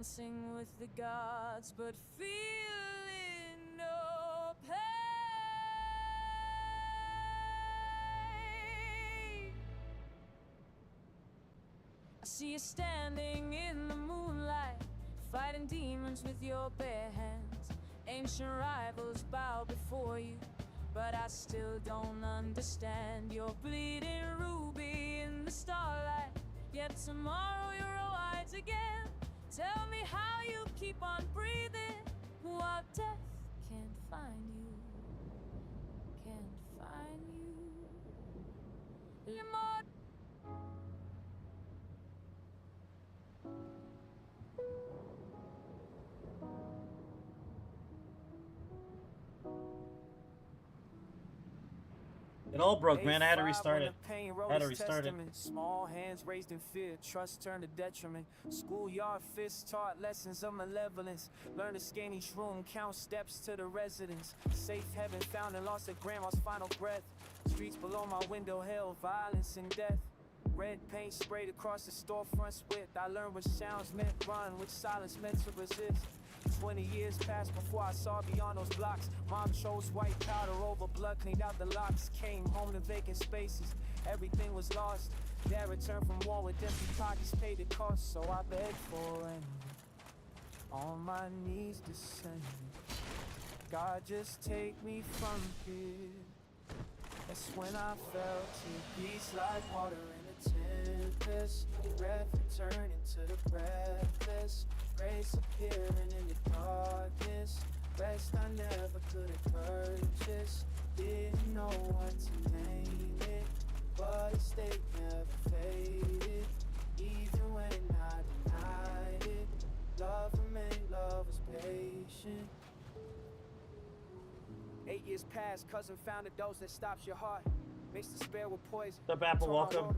dancing with the gods, but feeling no pain. I see you standing in the moonlight, fighting demons with your bare hands. Ancient rivals bow before you, but I still don't understand. You're bleeding ruby in the starlight, yet tomorrow you're white again. Tell me how you keep on breathing while death can't find you, can't find you. It all broke, man. I had to restart it. Small hands raised in fear, trust turned to detriment. Schoolyard fists taught lessons of malevolence. Learn to scan each room, count steps to the residence. Safe heaven found and lost at grandma's final breath. Streets below my window held violence and death. Red paint sprayed across the storefront's width. I learned what sounds meant run, which silence meant to resist. 20 years passed before I saw beyond those blocks. Mom chose white powder over blood, cleaned out the locks. Came home to vacant spaces, everything was lost. Dad returned from war with empty pockets, paid the cost. So I begged for rain, on my knees descending. God, just take me from here. That's when I fell to peace like water in a tempest. Breath returning to the breathless. Grace appearing in the darkness. Rest I never could have purchased. Didn't know what to name it, but its state never faded. Even when I denied it, love remained, love was patient. 8 years passed, cousin found a dose that stops your heart. Mixed despair with poison. What's up, Apple? Welcome.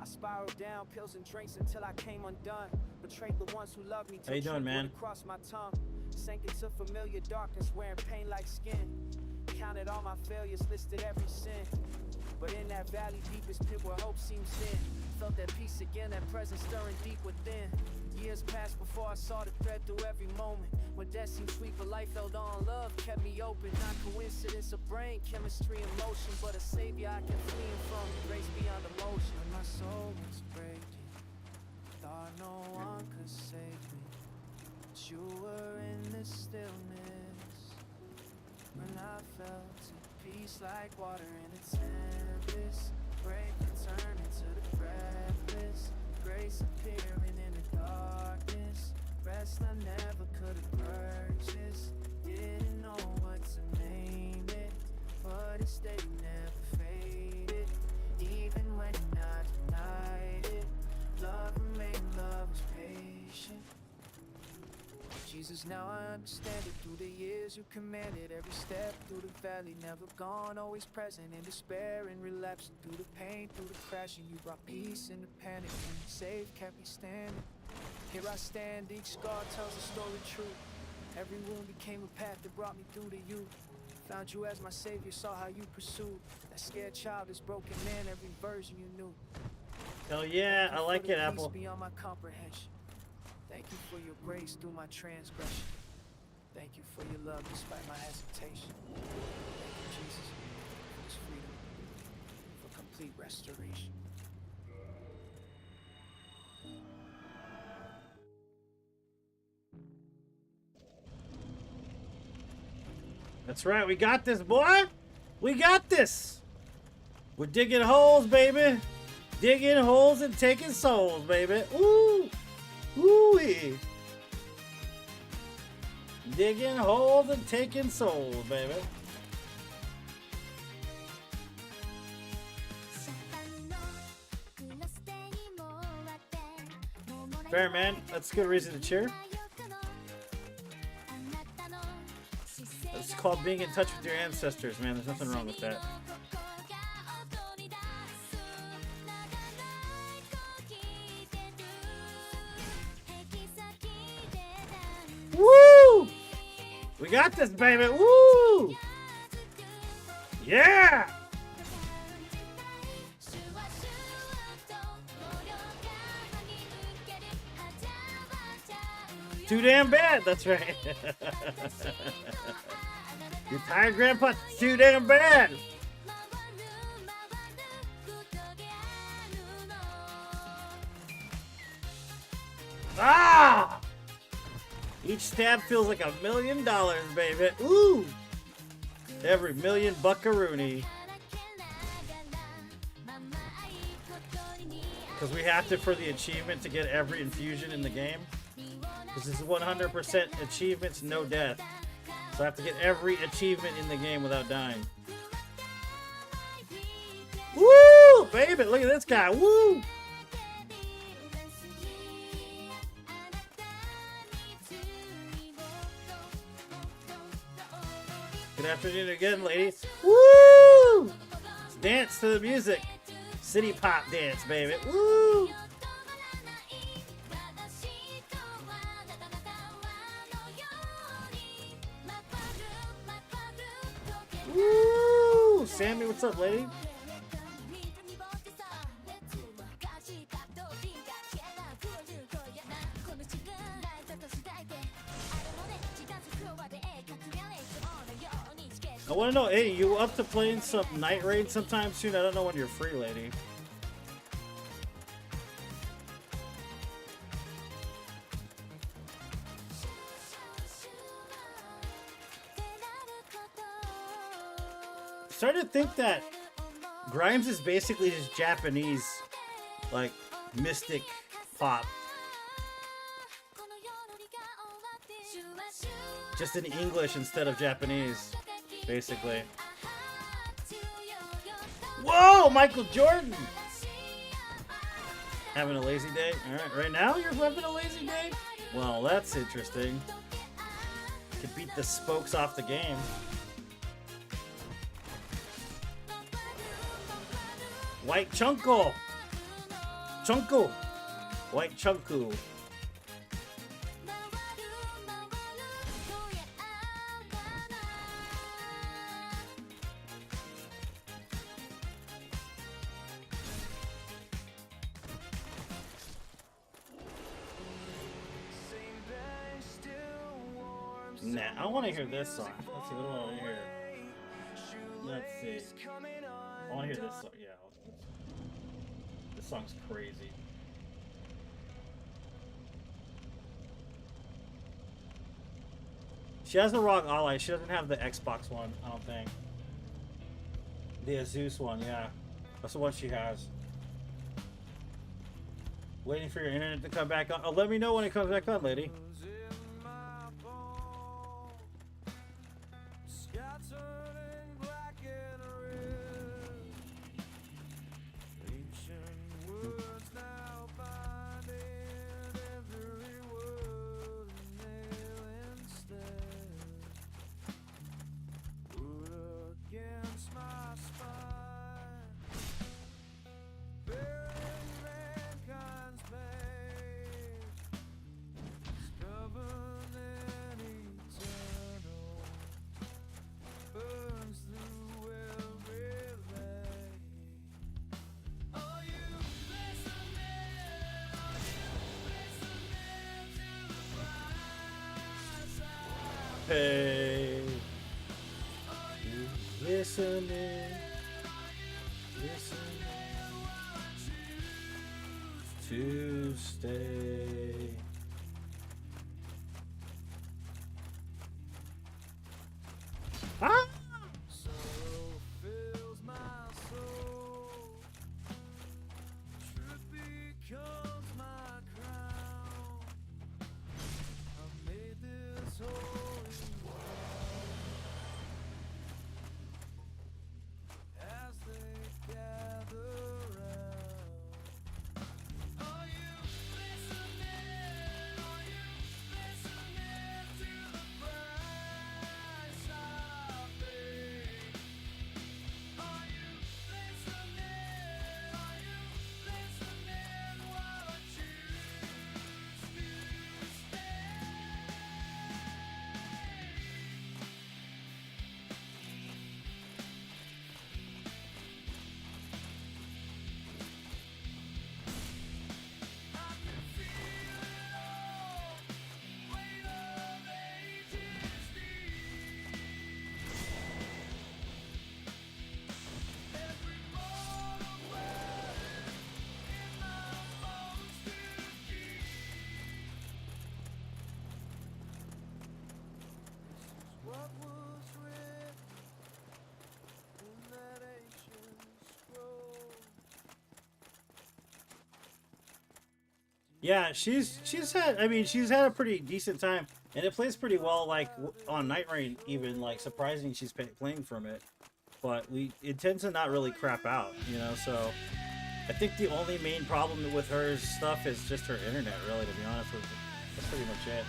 I spiraled down pills and drinks until I came undone. Betrayed the ones who loved me. How you doing, man? Across my tongue. Sank into familiar darkness, wearing pain like skin. Counted all my failures, listed every sin. But in that valley, deepest pit where hope seems thin. Felt that peace again, that presence stirring deep within. Years passed before I saw the thread through every moment. When death seemed sweet, but life held on. Love kept me open. Not coincidence of brain, chemistry, emotion, but a savior I can flee from. Grace beyond emotion. When my soul was breaking, thought no one could save me. But you were in the stillness. When I felt at peace like water in a tempest. Break and turn into the breathless. Grace appearing in the darkness. Rest I never could have purchased. Didn't know what to name it, but it stayed never faded. Even when I denied it, love remained, love was patient. Jesus, now I understand it. Through the years you commanded every step through the valley, never gone, always present in despair and relapsing. Through the pain, through the crashing, you brought peace in the panic. When you saved, kept me standing. Here I stand, each scar tells a story true. Every wound became a path that brought me through to you. Found you as my savior, saw how you pursued that scared child, this broken man, every version you knew. Hell yeah, I like it, Apple. Beyond my comprehension. Thank you for your grace through my transgression. Thank you for your love despite my hesitation. Thank you, Jesus, for this freedom, for complete restoration. That's right, we got this, boy! We got this! We're digging holes, baby! Digging holes and taking souls, baby! Ooh! Ooh-wee! Digging holes and taking souls, baby! Fair, man. That's a good reason to cheer. It's called being in touch with your ancestors, man. There's nothing wrong with that. Woo! We got this, baby. Woo! Yeah! too damn bad. That's right. You're tired, Grandpa? It's too damn bad. Ah! Each stab feels like $1 million, baby. Ooh! Every million buckaroony. Because we have to for the achievement to get every infusion in the game. Because this is 100% achievements, no death. So I have to get every achievement in the game without dying. Woo! Baby, look at this guy. Woo! Good afternoon again, ladies. Woo! Let's dance to the music. City pop dance, baby. Woo! Woo! Sammy, what's up, lady? I want to know, hey, you up to playing some night raid sometime soon? I don't know when you're free, lady. Started to think that Grimes is basically just Japanese, like, mystic pop. Just in English instead of Japanese, basically. Whoa, Michael Jordan! Having a lazy day? Alright, right now you're having a lazy day? Well, that's interesting. Could beat the spokes off the game. White Chunko! Chunko! White Chunku. Nah, I want to hear this song. Let's see, what do I want to hear? Let's see. I want to hear this song. Yeah, this song's crazy. She has the wrong ally. She doesn't have the Xbox one, I don't think. The Asus one, yeah. That's the one she has. Waiting for your internet to come back on. Oh, let me know when it comes back on, lady. Hey, you listening to stay. Ah! Yeah, she's had. I mean, she's had a pretty decent time, and it plays pretty well. Like on Night Rain, even like surprising, she's playing from it. But it tends to not really crap out, you know. So I think the only main problem with her stuff is just her internet. Really, to be honest with you, that's pretty much it.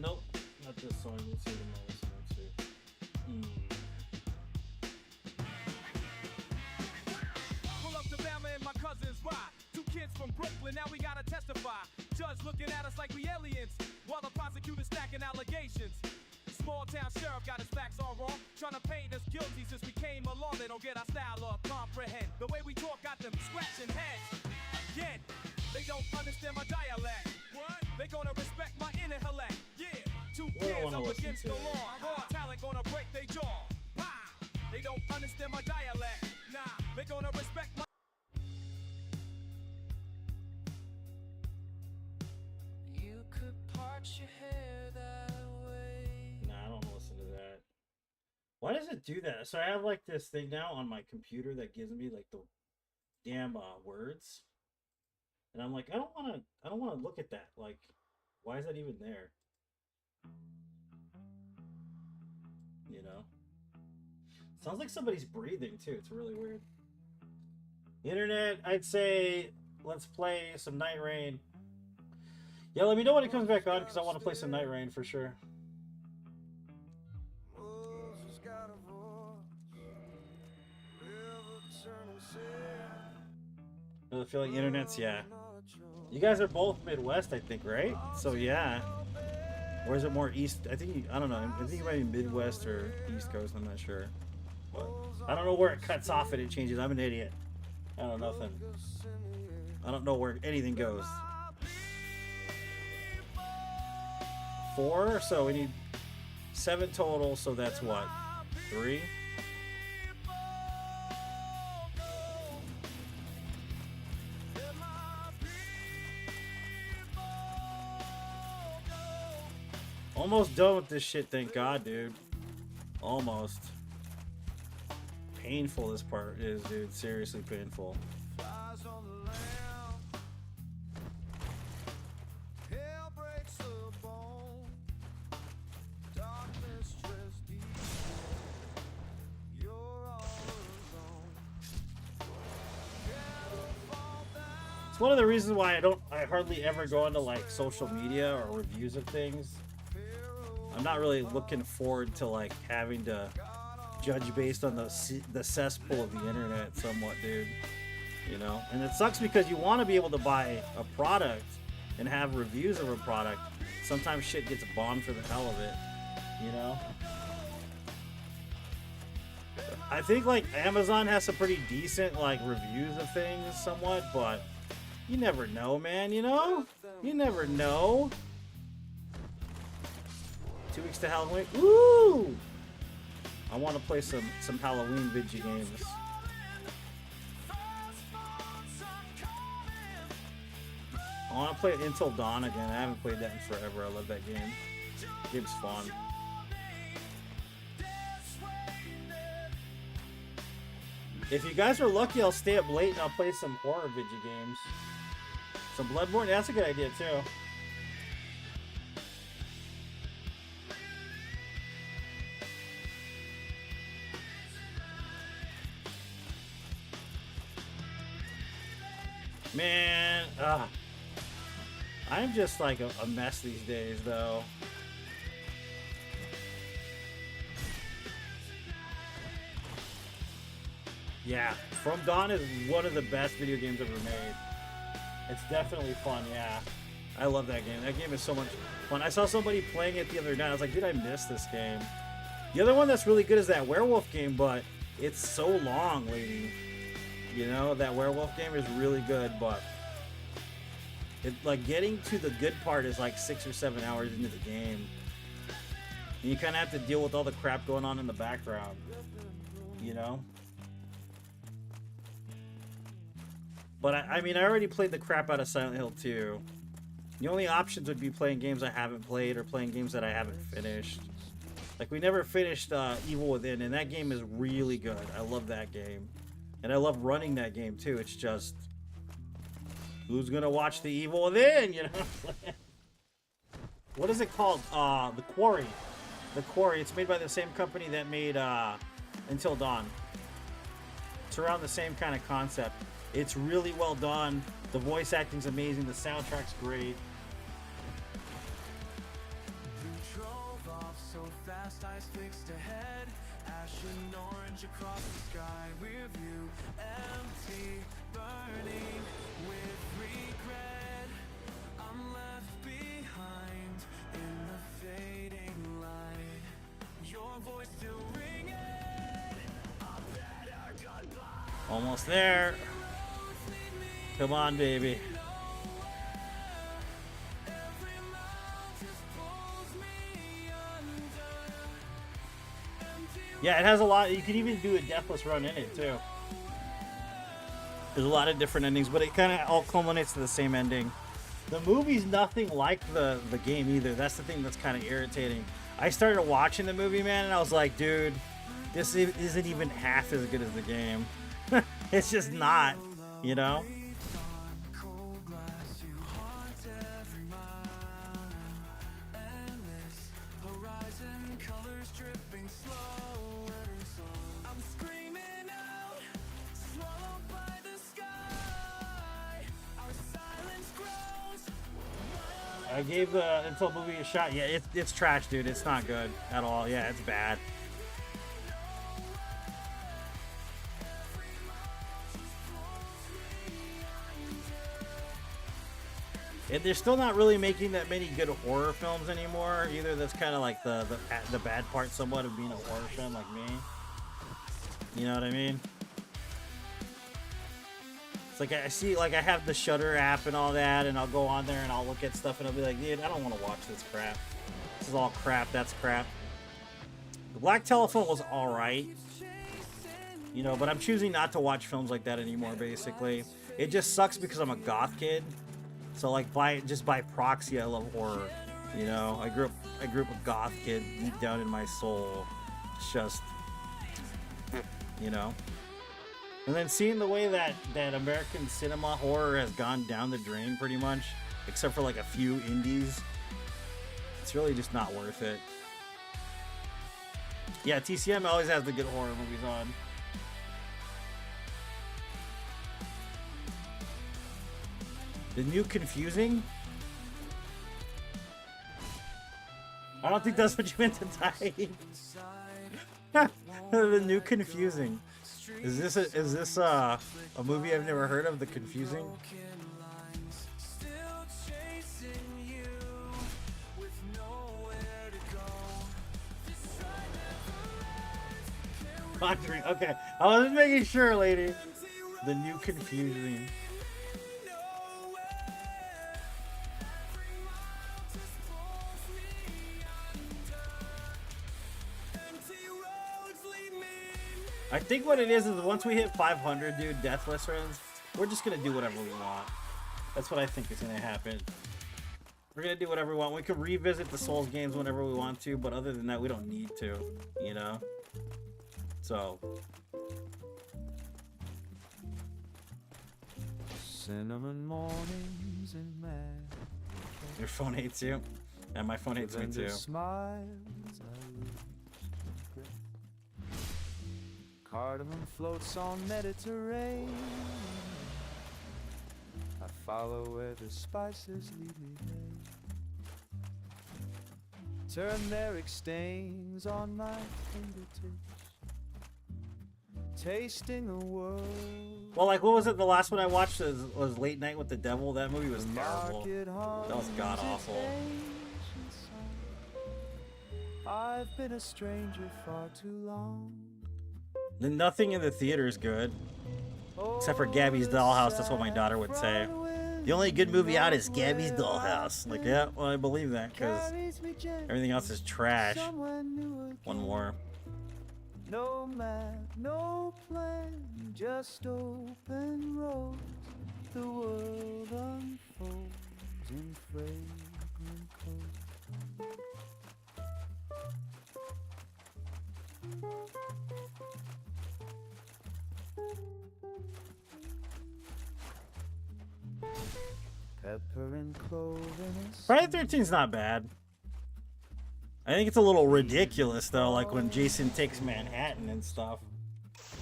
Nope, not this song. Let's see the most. Let's see. Pull up to Bama and my cousins ride. Two kids from Brooklyn, now we gotta testify. Judge looking at us like we aliens, while the prosecutor stacking allegations. Small town sheriff got his facts all wrong, trying to paint us guilty since we came along. They don't get our style or comprehend. The way we talk got them scratching heads. Again, they don't understand my dialect. What? They gonna respect my intellect. Yeah, two kids up against the law. Raw talent gonna break their jaw. Pow! They don't understand my dialect. Nah, they gonna respect my. You could part your hair that way. Nah, I don't listen to that. Why does it do that? So I have like this thing now on my computer that gives me like the damn words, and I'm like, I don't want to look at that. Like, why is that even there? You know, sounds like somebody's breathing too. It's really weird. Internet, I'd say let's play some Night Rain. Yeah, let me know when it comes back on because I want to play some Night Rain for sure. Another feeling internet's, yeah. You guys are both Midwest, I think, right? So yeah. Or is it more East? I don't know. I think it might be Midwest or East Coast. I'm not sure. But I don't know where it cuts off and it changes. I'm an idiot. I don't know nothing. I don't know where anything goes. 4, so we need 7 total, so that's what? 3? Almost done with this shit, thank God, dude. Almost. Painful this part is, dude. Seriously painful. It's one of the reasons why I hardly ever go into like social media or reviews of things. I'm not really looking forward to like having to judge based on the cesspool of the internet somewhat, dude. You know, and it sucks because you want to be able to buy a product and have reviews of a product. Sometimes shit gets bombed for the hell of it, you know. I think like Amazon has some pretty decent like reviews of things somewhat, but you never know, man, you know? You never know. 2 weeks to Halloween. Woo! I want to play some Halloween video games. I want to play Until Dawn again. I haven't played that in forever. I love that game. The game's fun. If you guys are lucky, I'll stay up late and I'll play some horror video games. Some Bloodborne. That's a good idea too. Man, I'm just like a mess these days, though. Yeah, From Dawn is one of the best video games ever made. It's definitely fun, yeah. I love that game. That game is so much fun. I saw somebody playing it the other night. I was like, dude, I missed this game. The other one that's really good is that werewolf game, but it's so long waiting. You know, that werewolf game is really good, but like getting to the good part is like 6 or 7 hours into the game. And you kind of have to deal with all the crap going on in the background, you know? But I mean, I already played the crap out of Silent Hill 2. The only options would be playing games I haven't played or playing games that I haven't finished. Like, we never finished Evil Within, and that game is really good. I love that game. And I love running that game, too. It's just, who's gonna watch the Evil Within, you know? What is it called? The Quarry. The Quarry. It's made by the same company that made Until Dawn. It's around the same kind of concept. It's really well done. The voice acting's amazing. The soundtrack's great. We drove off so fast, eyes fixed ahead. Ashen orange across the sky. Rear view empty, burning with regret. I'm left behind in the fading light. Your voice still ringing. A better goodbye. Almost there. Come on, baby. Yeah, it has a lot. You can even do a deathless run in it, too. There's a lot of different endings, but it kind of all culminates to the same ending. The movie's nothing like the game either. That's the thing that's kind of irritating. I started watching the movie, man, and I was like, dude, this isn't even half as good as the game. It's just not, you know? I gave the Until movie a shot. Yeah, it's trash, dude. It's not good at all. Yeah, it's bad. And they're still not really making that many good horror films anymore either. That's kind of like the bad part somewhat of being a horror film like me. You know what I mean? It's like I see, like I have the Shudder app and all that, and I'll go on there and I'll look at stuff and I'll be like, dude, I don't want to watch this crap. This is all crap. That's crap. The Black Telephone was all right, you know, but I'm choosing not to watch films like that anymore. Basically, it just sucks because I'm a goth kid. So like by proxy, I love horror. You know, I grew up a goth kid deep down in my soul. It's just, you know. And then seeing the way that American cinema horror has gone down the drain pretty much, except for like a few indies, it's really just not worth it. Yeah, TCM always has the good horror movies on. The new Confusing? I don't think that's what you meant to type. The new Confusing. Is this a movie I've never heard of? The Confusing? Okay, I was just making sure, lady. The new Confusing. I think what it is once we hit 500, dude, Deathless runs, we're just going to do whatever we want. That's what I think is going to happen. We're going to do whatever we want. We can revisit the Souls games whenever we want to, but other than that, we don't need to, you know? So. Cinnamon mornings in May. Your phone hates you? And my phone hates me too. Cardamom floats on Mediterranean. I follow where the spices lead me there. Turmeric stains on my fingertips. Tasting the world. Well, like, what was it? The last one I watched was Late Night with the Devil. That movie was terrible. That was god awful. I've been a stranger far too long. Nothing in the theater is good. Except for Gabby's Dollhouse, that's what my daughter would say. The only good movie out is Gabby's Dollhouse. Like, yeah, well, I believe that because everything else is trash. One more. No map, no plan, just open roads. The world unfolds in fragrant cold. Pepper and clover and Friday the 13th's not bad. I think it's a little ridiculous though, like when Jason takes Manhattan and stuff.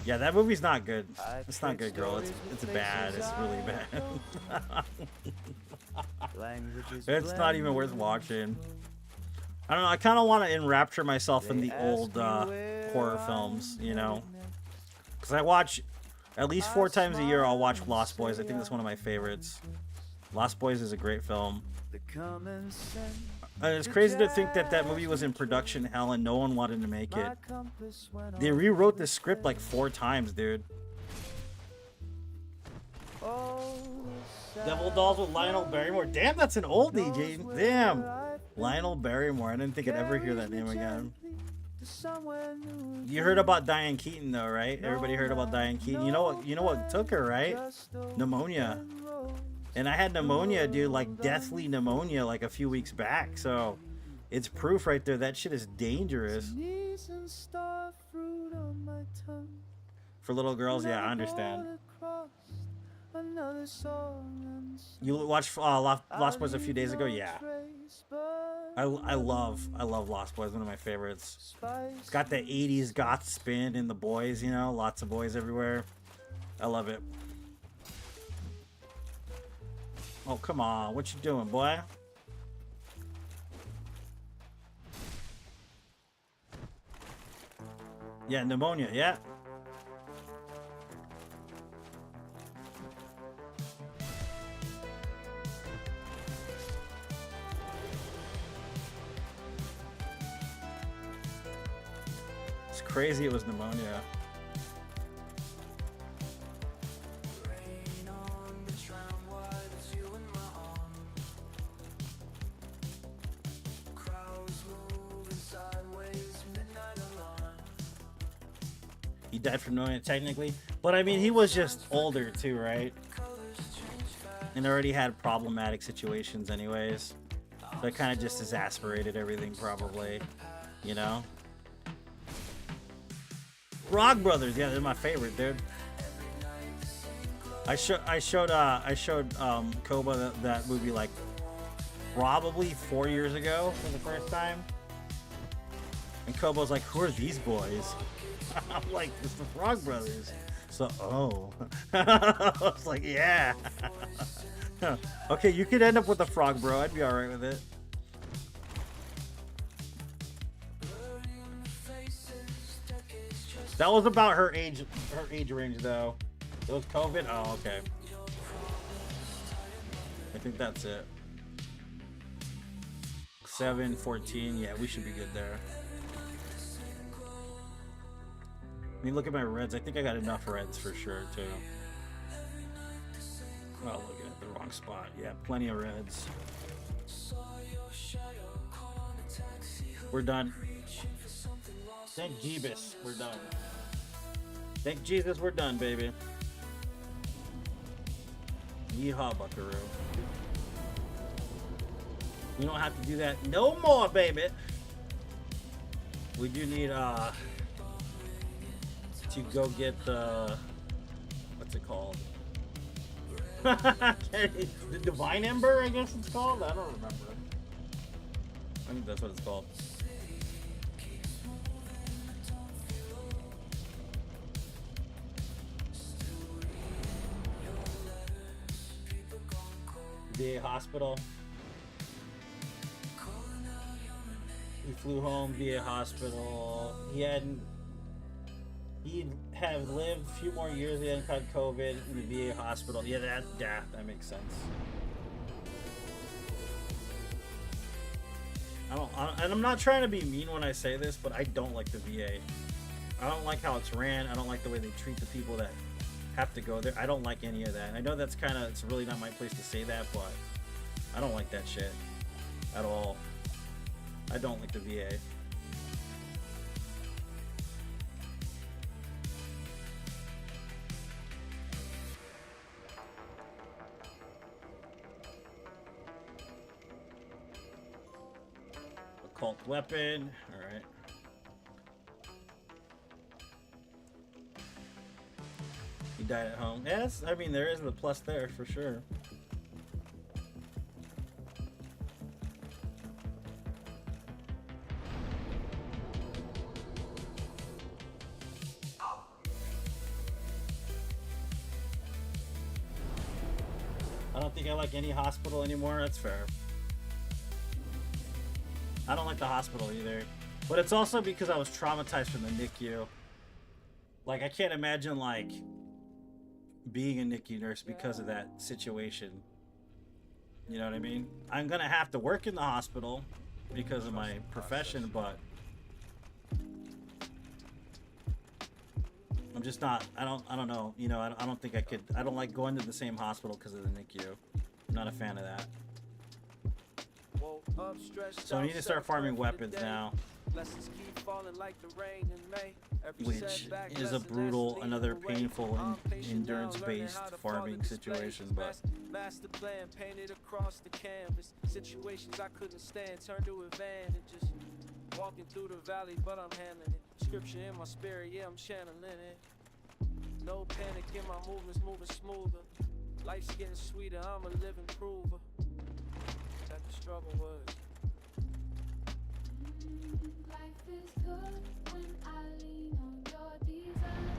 Yeah, that movie's not good. It's not good, girl. It's bad. It's really bad. It's not even worth watching. I don't know. I kind of want to enrapture myself in the old horror films, you know, because I watch at least 4 times a year. I'll watch Lost Boys. I think that's one of my favorites. Lost Boys is a great film. And it's crazy to think that that movie was in production hell and no one wanted to make it. They rewrote the script like 4 times, dude. Devil Dolls with Lionel Barrymore. Damn, that's an oldie, Jaden. Damn. Lionel Barrymore. I didn't think I'd ever hear that name again. You heard about Diane Keaton though, right? Everybody heard about Diane Keaton. You know what took her, right? Pneumonia. And I had pneumonia, dude, like deathly pneumonia like a few weeks back. So it's proof right there. That shit is dangerous. For little girls, yeah, I understand. You watched Lost Boys a few days ago? Yeah. I love Lost Boys, one of my favorites. It's got the 80s goth spin in the boys, you know, lots of boys everywhere. I love it. Oh, come on. What you doing, boy? Yeah, pneumonia, yeah. It's crazy it was pneumonia. He died from pneumonia technically, but I mean he was just older too, right? And already had problematic situations anyways, so it kind of just exasperated everything probably, you know. Frog Brothers, yeah, they're my favorite, dude. I showed Koba that movie like probably 4 years ago for the first time, and Koba was like, "Who are these boys?" I'm like, "It's the Frog Brothers." So, oh, I was like, "Yeah." Okay, you could end up with a frog, bro. I'd be all right with it. That was about her age range, though. It was COVID. Oh, okay. I think that's it. 7, 14. Yeah, we should be good there. I mean, look at my reds. I think I got enough reds for sure, too. Oh, looking at the wrong spot. Yeah, plenty of reds. We're done. Thank Jeebus, we're done. Thank Jesus, we're done, baby. Yeehaw, buckaroo. We don't have to do that no more, baby. We do need to go get the, what's it called? The Divine Ember, I guess it's called. I don't remember. I think that's what it's called. VA hospital. He flew home, VA hospital. He'd have lived a few more years. He hadn't caught COVID in the VA hospital. Yeah, that makes sense. And I'm not trying to be mean when I say this, but I don't like the VA. I don't like how it's ran. I don't like the way they treat the people that have to go there. I don't like any of that. I know that's kind of, it's really not my place to say that, but I don't like that shit at all. I don't like the VA. Occult weapon. All right. He died at home. Yes, I mean, there is a plus there for sure. I don't think I like any hospital anymore. That's fair. I don't like the hospital either. But it's also because I was traumatized from the NICU. Like, I can't imagine, like, being a NICU nurse because of that situation. You know what I mean? I'm gonna have to work in the hospital because of my profession, but I'm just not, I don't know, you know, I don't think I could, I don't like going to the same hospital because of the NICU. I'm not a fan of that. So I need to start farming weapons now, which is a brutal, another painful endurance-based farming situation, but master plan painted across the canvas. Situations I couldn't stand turned to advantages. Walking through the valley, but I'm handling it. Scripture in my spirit, yeah, I'm channeling it. No panic in my movements, moving smoother. Life's getting sweeter, I'm a living prover that the struggle was. Life is good when I lean on your design.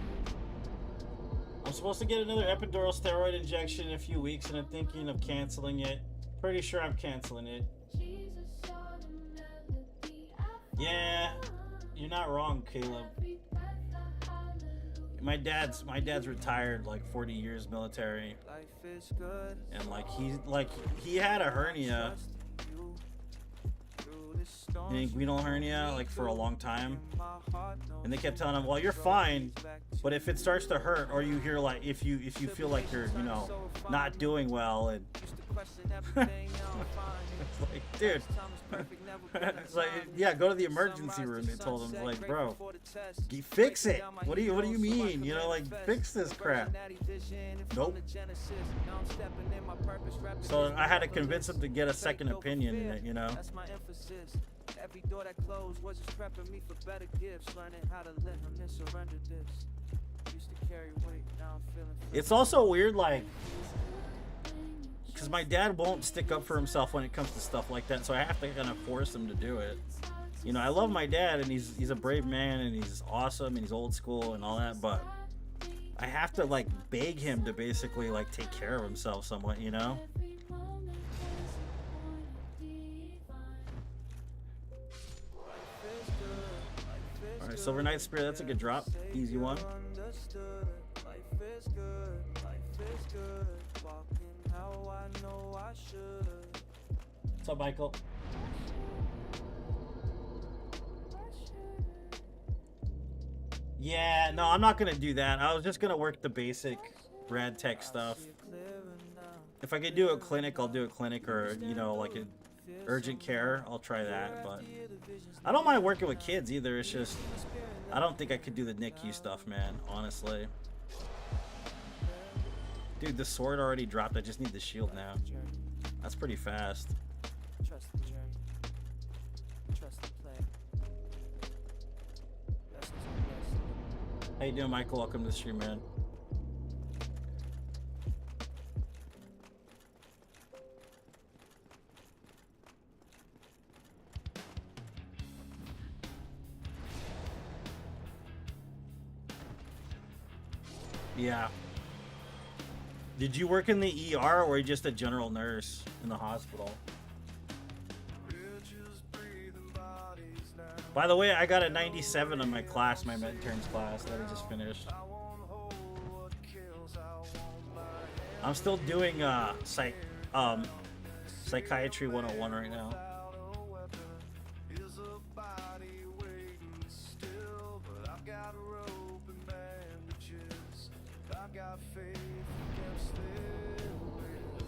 I'm supposed to get another epidural steroid injection in a few weeks, and I'm thinking of canceling it. Pretty sure I'm canceling it. Yeah, you're not wrong, Caleb. My dad's retired, like 40 years military, and like he had a hernia, an inguinal hernia, like for a long time, and they kept telling him, well, you're fine, but if it starts to hurt, or you hear like if you feel like you're, you know, not doing well, and it's like, dude, it's like, yeah, go to the emergency room. They told him, like, bro, fix it. What do you mean? You know, like, fix this crap. Nope. So I had to convince him to get a second opinion, you know. Every door that closed was just prepping me for better gifts, learning how to let him and surrender this. Used to carry weight, now I'm feeling free. It's also weird, like, because my dad won't stick up for himself when it comes to stuff like that, so I have to kind of force him to do it. You know, I love my dad, and he's a brave man, and he's awesome, and he's old school and all that, but I have to, like, beg him to basically, like, take care of himself somewhat, you know? Alright, Silver Knight Spear, that's a good drop. Easy one. What's up, Michael? Yeah, no, I'm not gonna do that. I was just gonna work the basic rad tech stuff. If I could do a clinic, I'll do a clinic, or, you know, like an urgent care, I'll try that. But I don't mind working with kids either. It's just I don't think I could do the NICU stuff, man, honestly. Dude, the sword already dropped. I just need the shield now. That's pretty fast. Trust the journey. Trust the plan. Lessons on lessons. How you doing, Michael? Welcome to the stream, man. Yeah. Did you work in the ER, or were you just a general nurse in the hospital? By the way, I got a 97 on my class, my interns class that I just finished. I'm still doing Psychiatry 101 right now. got faith, kept still with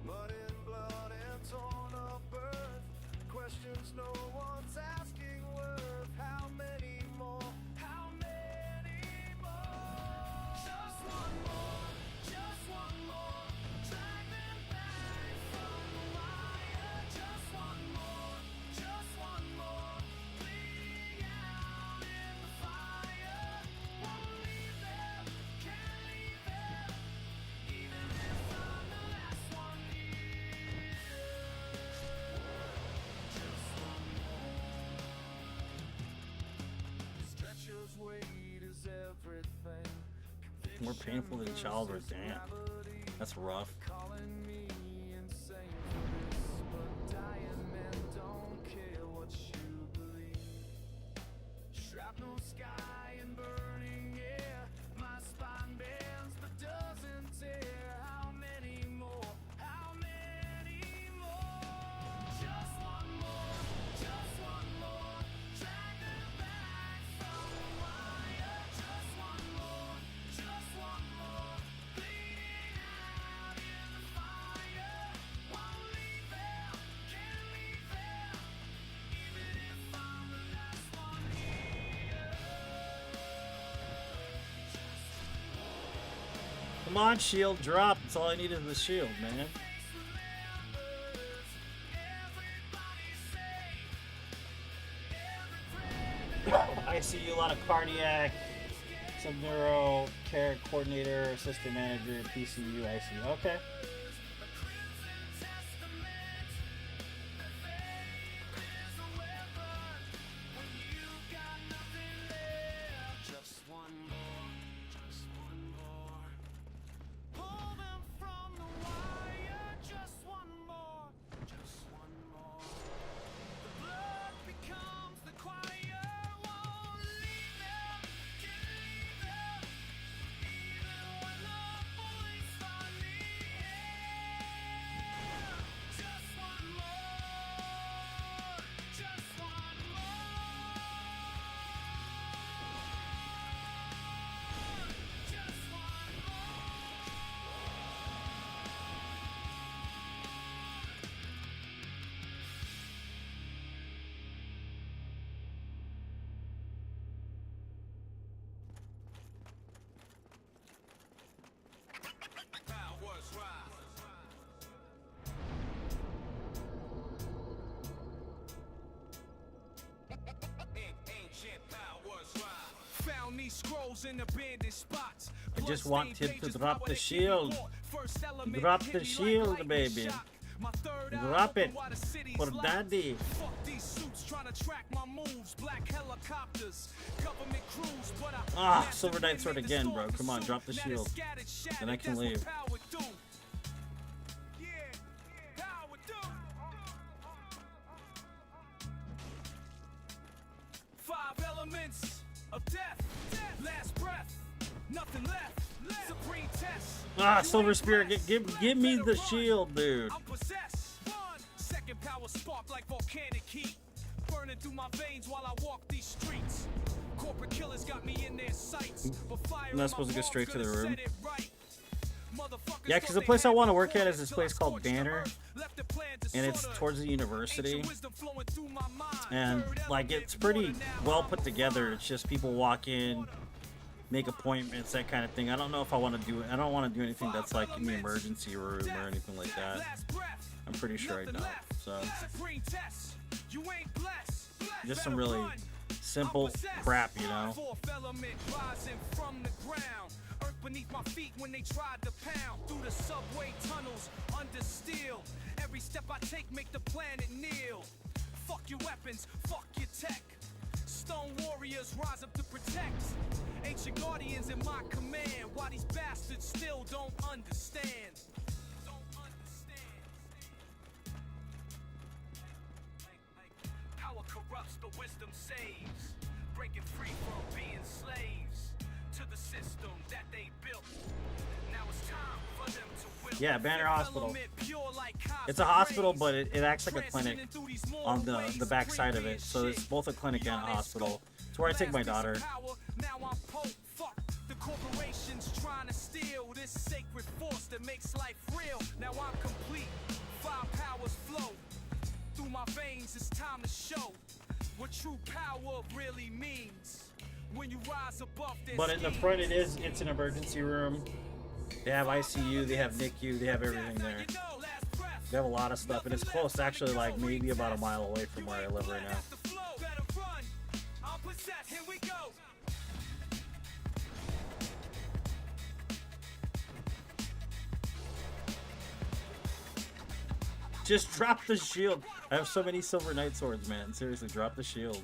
mud and blood and torn up earth. Questions no one's asking worth. How many more? How many more? Just one more, just one more. Drag them back from the wire. Just one more, just one more. Bleeding out in the fire. Won't leave them, can't leave them. Even if I'm the last one here. Just one more. Stretcher's weight is everything. More painful than childbirth. Damn, that's rough. Calling me insane for this, but dying men don't care what you believe. Shrapnel sky and burning air. My spine bends but doesn't tear. How many more? How many more? Just one more, just one more. Drag them back from the wire. Just one more, just one more. Bleeding out in the fire. Won't leave them, can't leave them. Even if I'm the last one here. Come on, shield, drop. That's all I need is the shield, man. I see you a lot of cardiac, some neuro, care coordinator, assistant manager, PCU. I see. Okay. Just one more, just one more. Pull them from the wire. Just one more, just one more. The blood becomes the choir. Won't leave them, can't leave them. Even when the bullets find me here. Just one more, just one more. Just one Powers rise. Ancient powers rise. Found these scrolls in abandoned spots. I just want him to drop the shield. Drop the shield, baby. Drop it for daddy. Fuck these suits trying to track my moves. Black helicopters, government crews, but Ah, Silver Knight Sword again, bro. Come on, drop the shield. Then I can leave. Five elements of death, last breath, nothing left. Supreme test. Ah, Silver Spirit, give me the shield, dude. I'm possessed. One second power spark like volcanic heat, burning through my veins while I walk these streets. Corporate killers got me in their sights, but fire I'm not in supposed my to go straight to the palms room. gonna set it right. Motherfuckers Yeah, because the thought place they I had want to me work at close is this till I place called scorched the Banner, earth, left the plan to and it's slaughter. towards the university. Ancient wisdom flowing through my mind. And Third like element, it's pretty water now, well I'm put a together. fire. It's just people walk in, make appointments, that kind of thing. I don't know if I want to do it. I don't want to do anything that's like in the emergency room or anything like that. Last breath, I'm pretty sure I nothing don't. left. So Supreme test, you ain't blessed. just some Better really run. simple I'm possessed. crap, you know. Fourth element rising from the ground. Earth beneath my feet when they tried to pound through the subway tunnels under steel. Every step I take make the planet kneel. Fuck your weapons, fuck your tech. Stone warriors rise up to protect. Ancient guardians in my command. Why these bastards still don't understand? Power corrupts, but wisdom saves. Breaking free from being slaves to the system that they built. Now it's time for them to will. Yeah, Banner Hospital. Element pure like It's a hospital, rays. but it acts like a clinic Transcending through these moral on the ways, back side of it. So supreme it's shit. both a clinic and a Beyond their hospital. scope. It's where I take my Last piece of daughter. power, now I'm Pope. Fuck the corporation sacred force that makes life real. Now I'm complete. 5 powers flow through my veins. It's time to show what true power really means. When you rise above their But in the schemes. front, it's an emergency room. They have ICU, they have NICU, they have everything there. They have a lot of stuff, and it's close, actually, like maybe about a mile away from where I live right now. Here we go. Just drop the shield. I have so many Silver Knight swords, man. Seriously, drop the shield.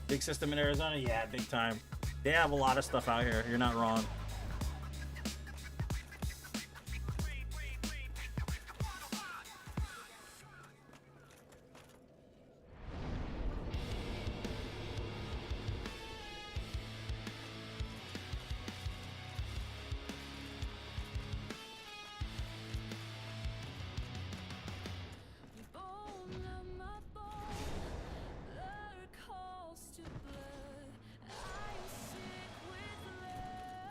Big system in Arizona? Yeah, big time. They have a lot of stuff out here. You're not wrong. Bone of my bone, blood calls to blood. I am sick with love.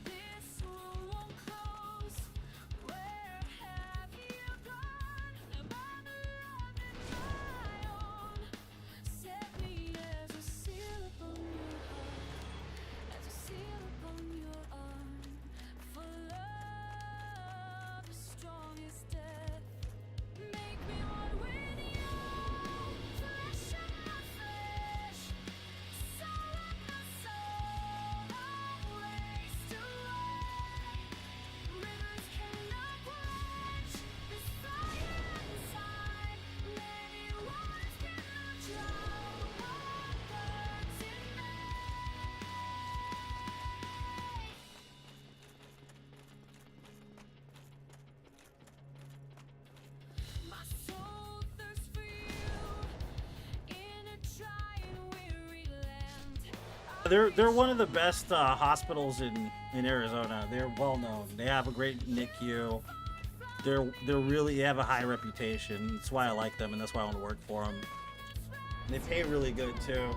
This wound won't close. Where have you gone? Am I the love in my own? Set me as a seal upon your heart, as a seal upon your arm. For love is strong as death. Make me one with you, flesh of my flesh, soul of my soul. I'll waste away. Rivers cannot quench this fire inside. Many waters cannot drown what burns in me. My soul thirsts for you in a dry and weary land. They're one of the best hospitals in Arizona. They're well known. They have a great NICU. They're really, they have a high reputation. That's why I like them, and that's why I want to work for them. And they pay really good too,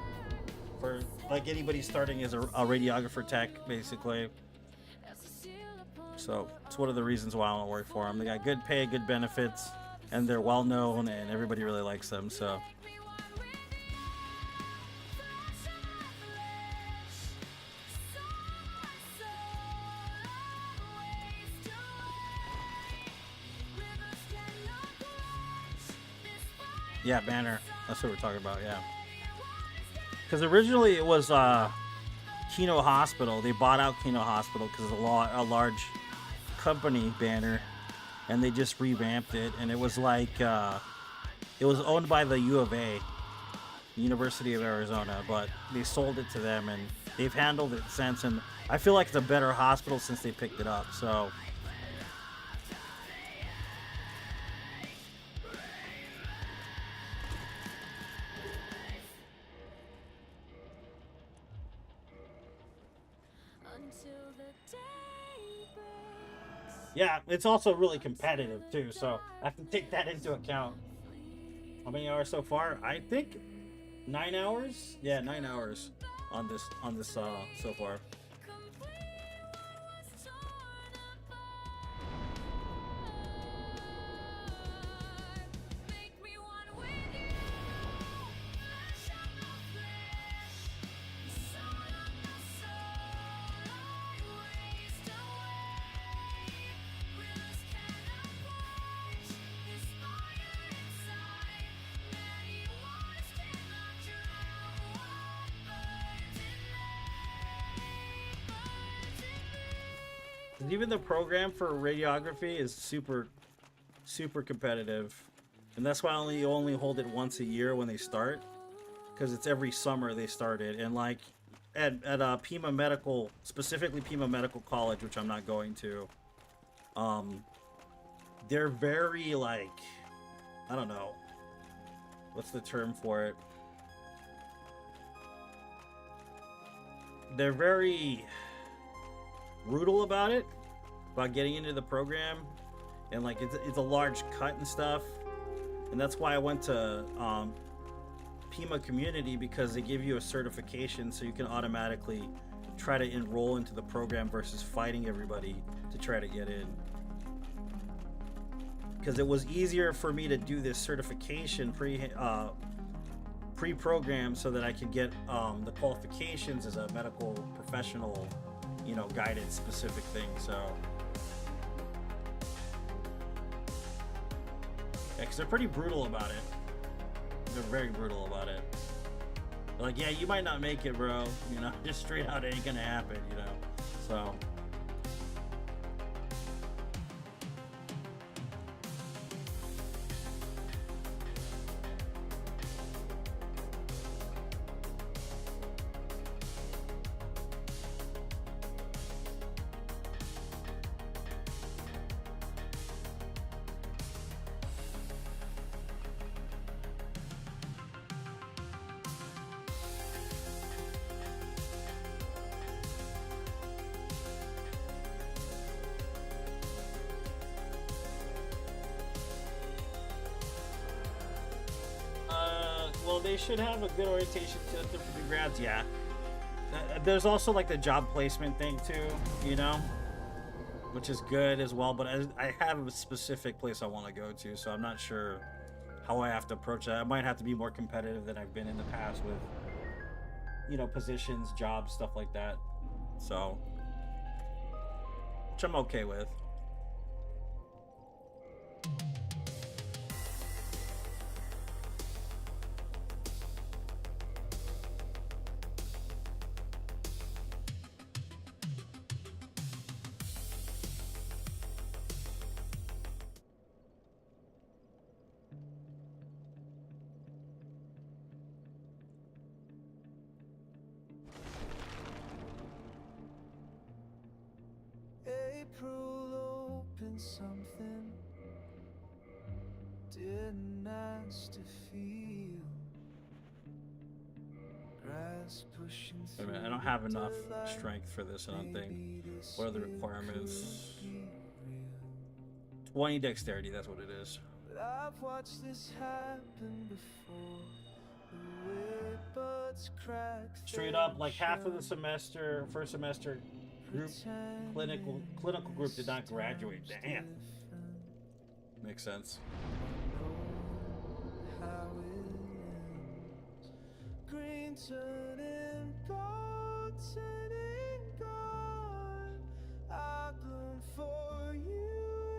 for like anybody starting as a radiographer tech, basically. So it's one of the reasons why I want to work for them. They got good pay, good benefits, and they're well known, and everybody really likes them. So. Yeah, Banner. That's what we're talking about, yeah. Because originally it was Kino Hospital. They bought out Kino Hospital because it's a large company, Banner, and they just revamped it. And it was like, it was owned by the U of A, University of Arizona, but they sold it to them, and they've handled it since. And I feel like it's a better hospital since they picked it up, so... Until the day breaks. Yeah, it's also really competitive too, so I have to take that into account. How many hours so far? I think 9 hours. Yeah, 9 hours on this so far. Make me one with you, flesh of my flesh, soul of my soul. I waste away. Rivers cannot quench this fire inside. Many waters cannot drown what burns in me. 'Cause even the program for radiography is super competitive, and that's why you only hold it once a year when they start, because it's every summer they start it. And like at Pima Medical, specifically Pima Medical College, which I'm not going to, they're very like, I don't know, what's the term for it? They're very brutal about it, about getting into the program, and like it's a large cut and stuff, And that's why I went to Pima Community, because they give you a certification so you can automatically try to enroll into the program versus fighting everybody to try to get in. Because it was easier for me to do this certification pre-program so that I could get the qualifications as a medical professional, you know, guided specific thing. So yeah, because they're pretty brutal about it. They're very brutal about it. They're like, yeah, you might not make it, bro. You know, just straight out, it ain't gonna happen, you know. So well, they should have a good orientation system for new grads. Yeah. There's also like the job placement thing too, you know, which is good as well. But I have a specific place I want to go to, so I'm not sure how I have to approach that. I might have to be more competitive than I've been in the past with, you know, positions, jobs, stuff like that. So, which I'm okay with. April opened something, didn't ask to feel. Grass pushing Wait a minute, I don't have enough strength for this, I don't think. What are the requirements? 20 dexterity, that's what it is. But I've watched this happen before. The way buds crack Straight up, like half of the semester, first semester group, clinical group did not graduate. Damn. Makes sense. How it ends. Green turning gold, turning gold. I bloomed for you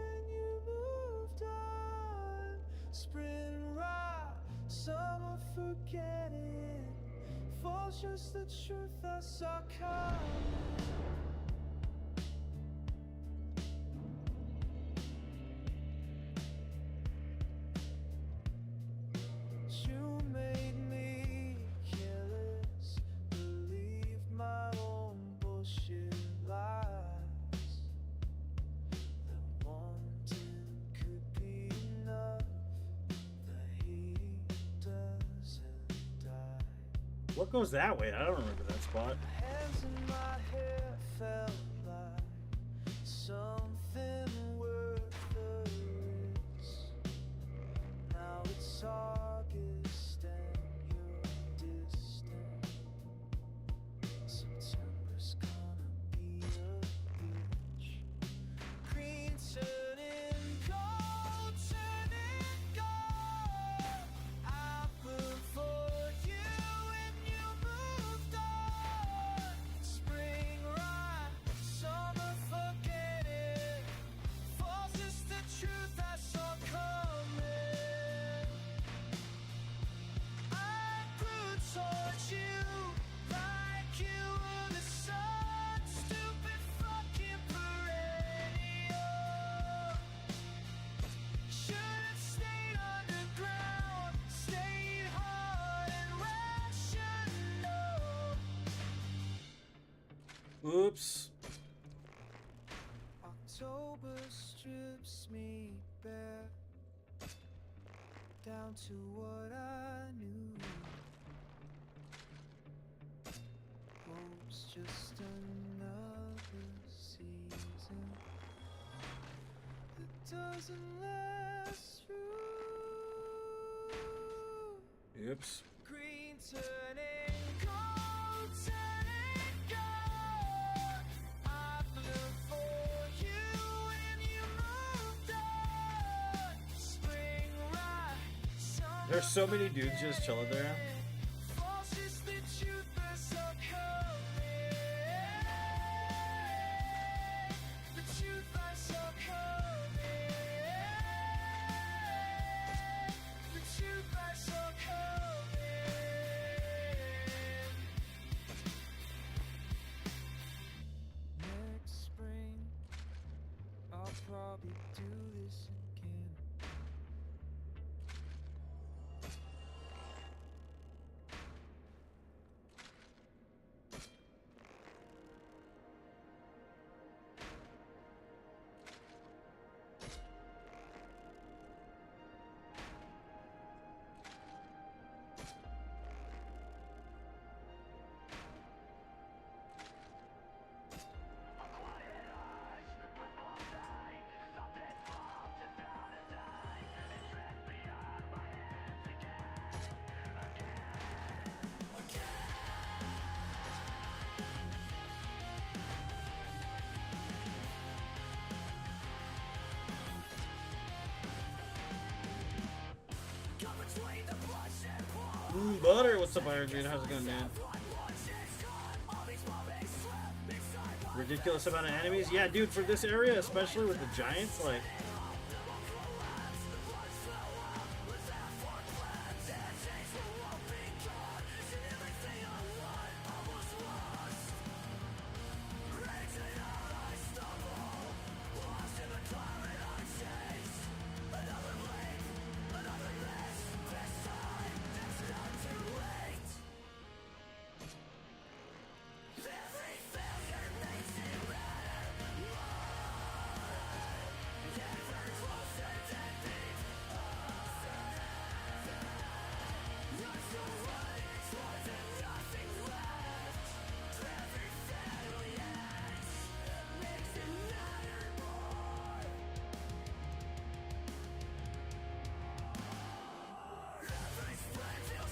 and you moved on. Spring rock, summer forgetting. Fall's just the truth I saw coming. You made me careless, believe my own bullshit lies. That wanting could be enough, the heat doesn't die. What goes that way? I don't remember that spot. Hands in my hair felt like something worth the risk. Now it's August and you're distant. September's gonna be a bitch. Green turning gold, turning gold. I bloomed for you and you moved on. Spring right, summer forgetting. Fall's just the truth I saw coming. I grew towards you like you were the sun. Stupid fucking perennial. Should've stayed underground, stayed hard and rational. Oops. October strips me bare, down to what I knew. Hope's just another season that doesn't last through. Oops. Green turning gold, turning gold. I've looked for you when you moved on. Spring right, summer There's so many dudes just chilling there. falls is the truth, but so coming. The truth, but so coming. The truth, but so coming. Next spring, I'll probably do this again. Butter, what's up, Iron Bean? How's it going, man? Ridiculous amount of enemies. Yeah, dude, for this area, especially with the giants, like.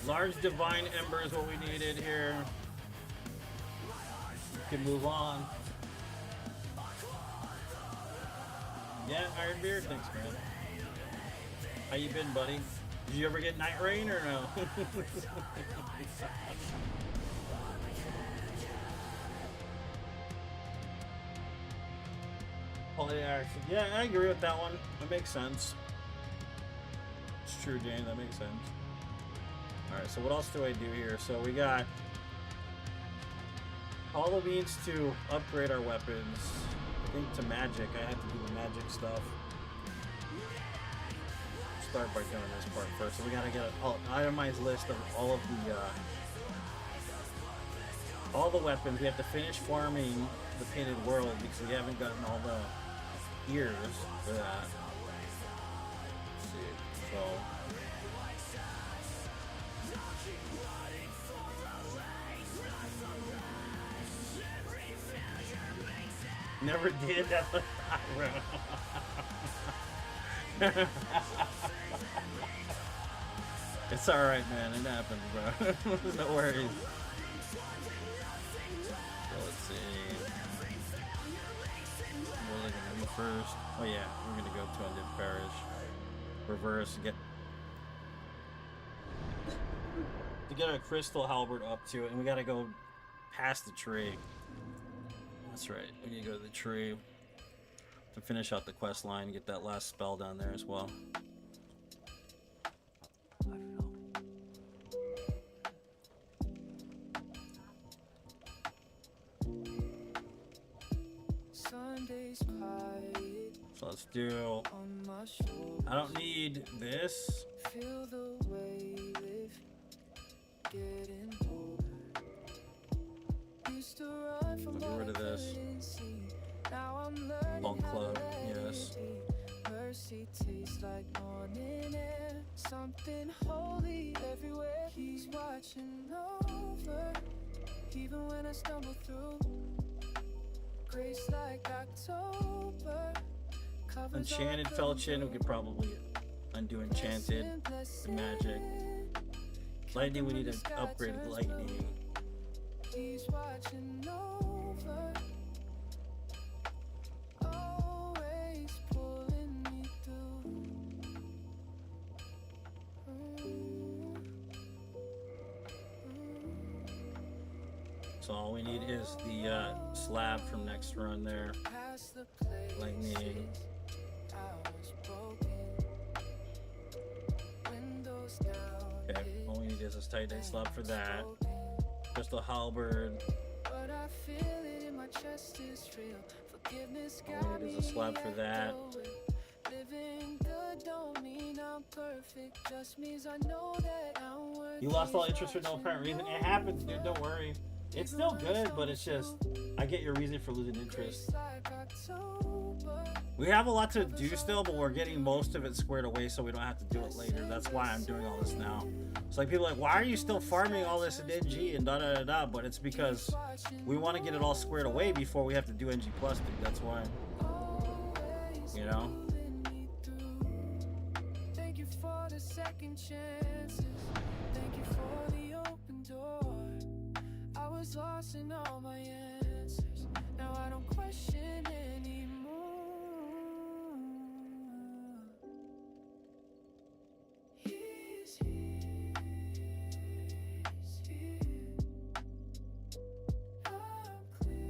Large divine ember is what we needed here. We can move on. Yeah, Iron Beard, thanks, man. How you been, buddy? Did you ever get night rain or no? Holy action. Yeah, I agree with that one. That makes sense. It's true, Jane. That makes sense. Alright, so what else do I do here? So we got all the means to upgrade our weapons. I think to magic. I have to do the magic stuff. Start by doing this part first. So we gotta get an itemized list of all the weapons. We have to finish farming the painted world because we haven't gotten all the ears for that. Let's see. So never did that. It's alright, man. It happens, bro. No worries. So let's see. What are they gonna do first? Oh yeah, we're gonna go to Undead Parish. Reverse, get a crystal halberd up to it, and we gotta go past the tree. That's right, we need to go to the tree to finish out the quest line and get that last spell down there as well. So let's do. I don't need this. Feel the wave getting older. Used to run from Get rid of this. Now I'm learning Bunk how to club, let yes. it be. Mercy tastes like morning air. Something holy everywhere. He's watching over, even when I stumble through. Grace like October. Enchanted Felchin, we could probably undo Enchanted and Magic. Lightning, we need to upgrade lightning. He's watching over, always pulling me through. So all we need is the slab from next run there. Past the places Lightning. I was broken. Windows down. Okay, all we need is a tight slab for that. Crystal halberd. But I feel it in my chest is real. Forgiveness All got we me need is a slab for that. living good don't mean I'm perfect. Just means I know that I'm worth. You lost all interest for no apparent reason. It happens, dude. Don't worry. It's still good, but it's just I get your reason for losing interest. Like October. We have a lot to do still, but we're getting most of it squared away so we don't have to do it later. That's why I'm doing all this now. It's like people are like, why are you still farming all this in NG and da da da da? But it's because we want to get it all squared away before we have to do NG plus, dude. That's why. You know? Thank you for the second chances. Thank you for the open door. I was lost in all my answers. Now I don't question anymore. He's here. I'm clear.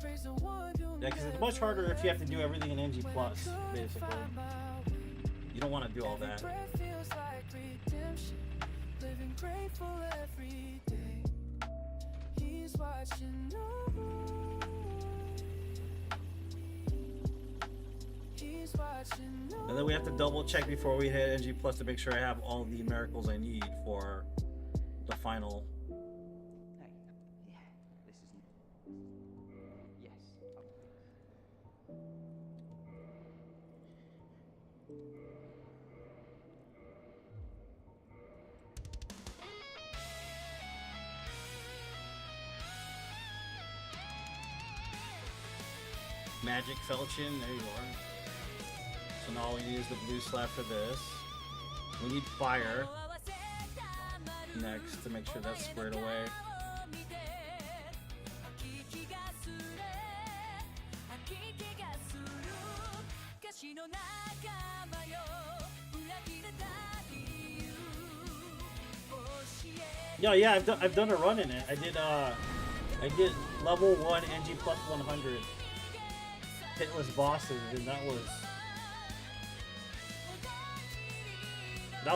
Praise the one who Yeah, because it's much harder if you have to do everything in NG plus, basically. You don't want to do all that. breath feels like redemption. Living grateful every day. He's watching over. He's watching over. And then we have to double check before we hit NG plus to make sure I have all the miracles I need for the final. Hey, yeah, this is yes. Magic Felchin, there you are. So now all we need is the blue slab for this. We need fire next to make sure that's squared away. Yeah, I've done a run in it. I did level 1 NG plus 100 hitless bosses, and that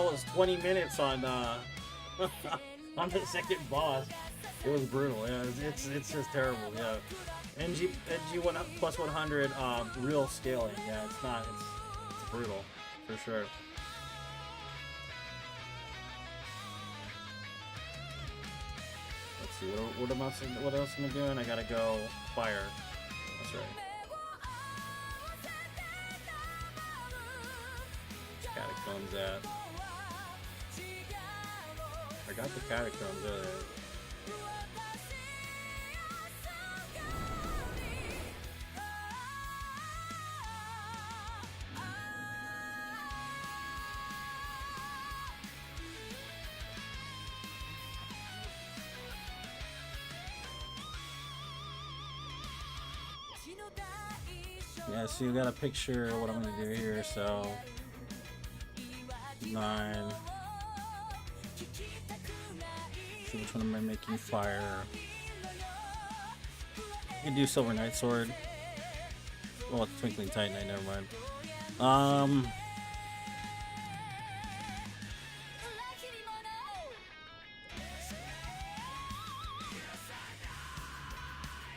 was 20 minutes on on the second boss. It was brutal. Yeah, it's just terrible. Yeah, NG 1 plus 100 real scaling. Yeah, it's brutal for sure. Let's see what else am I doing? I gotta go fire. That's right. Catacombs at. I got the catacombs earlier. Yeah, so you got a picture of what I'm gonna do here, so 9. So which one am I making fire? You can do Silver Knight Sword. Oh, it's Twinkling Titanite, never mind.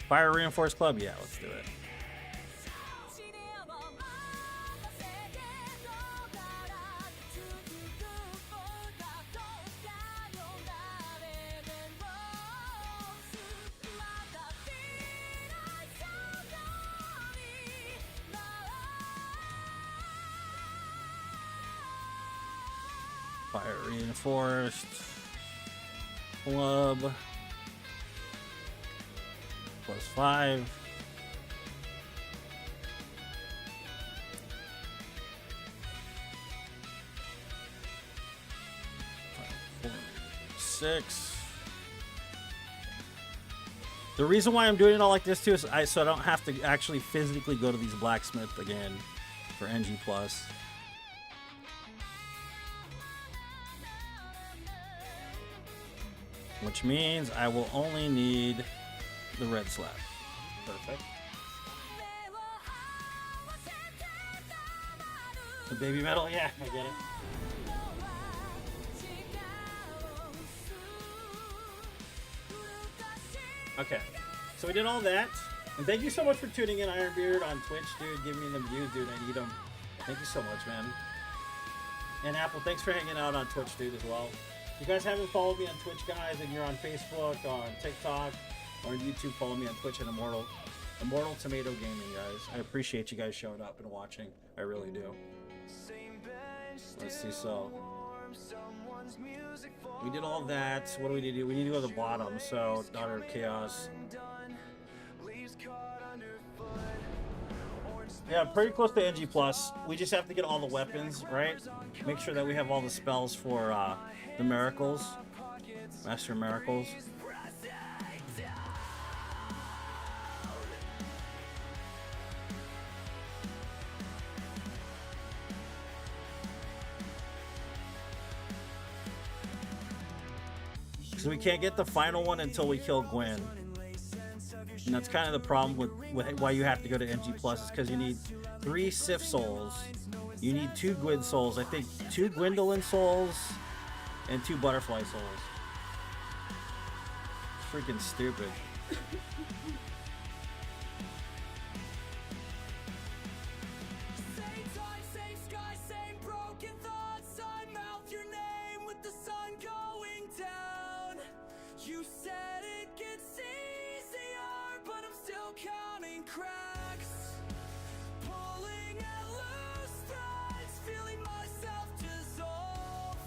Fire Reinforced Club? Yeah, let's do it. Fire Reinforced Club +5. 6. The reason why I'm doing it all like this too is so I don't have to actually physically go to these blacksmith again for NG+. Which means I will only need the red slab. Perfect. The baby metal? Yeah, I get it. Okay, so we did all that. And thank you so much for tuning in, Ironbeard, on Twitch, dude. Give me them views, dude. I need them. Thank you so much, man. And Apple, thanks for hanging out on Twitch, dude, as well. If you guys haven't followed me on Twitch, guys, and you're on Facebook, on TikTok, or on YouTube, follow me on Twitch and Immortal Tomato Gaming, guys. I appreciate you guys showing up and watching. I really do. Let's see, so we did all that. What do we need to do? We need to go to the bottom, so Daughter of Chaos. Yeah, pretty close to NG+. We just have to get all the weapons, right? Make sure that we have all the spells for the miracles. Master Miracles. So we can't get the final one until we kill Gwen. And that's kind of the problem with why you have to go to NG+, is because you need 3 Sif souls. You need 2 Gwyn souls. I think 2 Gwendolyn souls and 2 Butterfly souls. Freaking stupid. You said it gets easier, but I'm still counting cracks. Pulling at loose threads, feeling myself dissolve.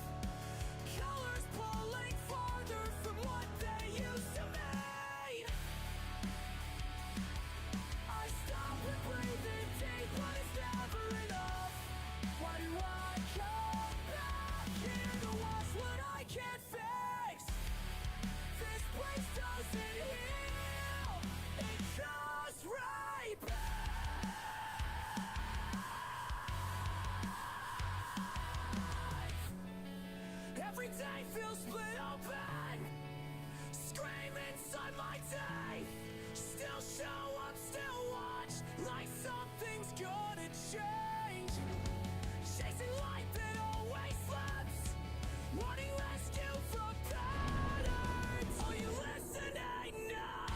Colors pulling farther from what they used to be. I stop and breathing deep, but it's never enough. Why do I come back here to watch what I can't fix? This place doesn't heal, it goes right back. Every day feels split open, scream inside my day. Still show up, still watch, like something's gonna change. Chasing light that always slips, wanting rescue from patterns. Are you listening now?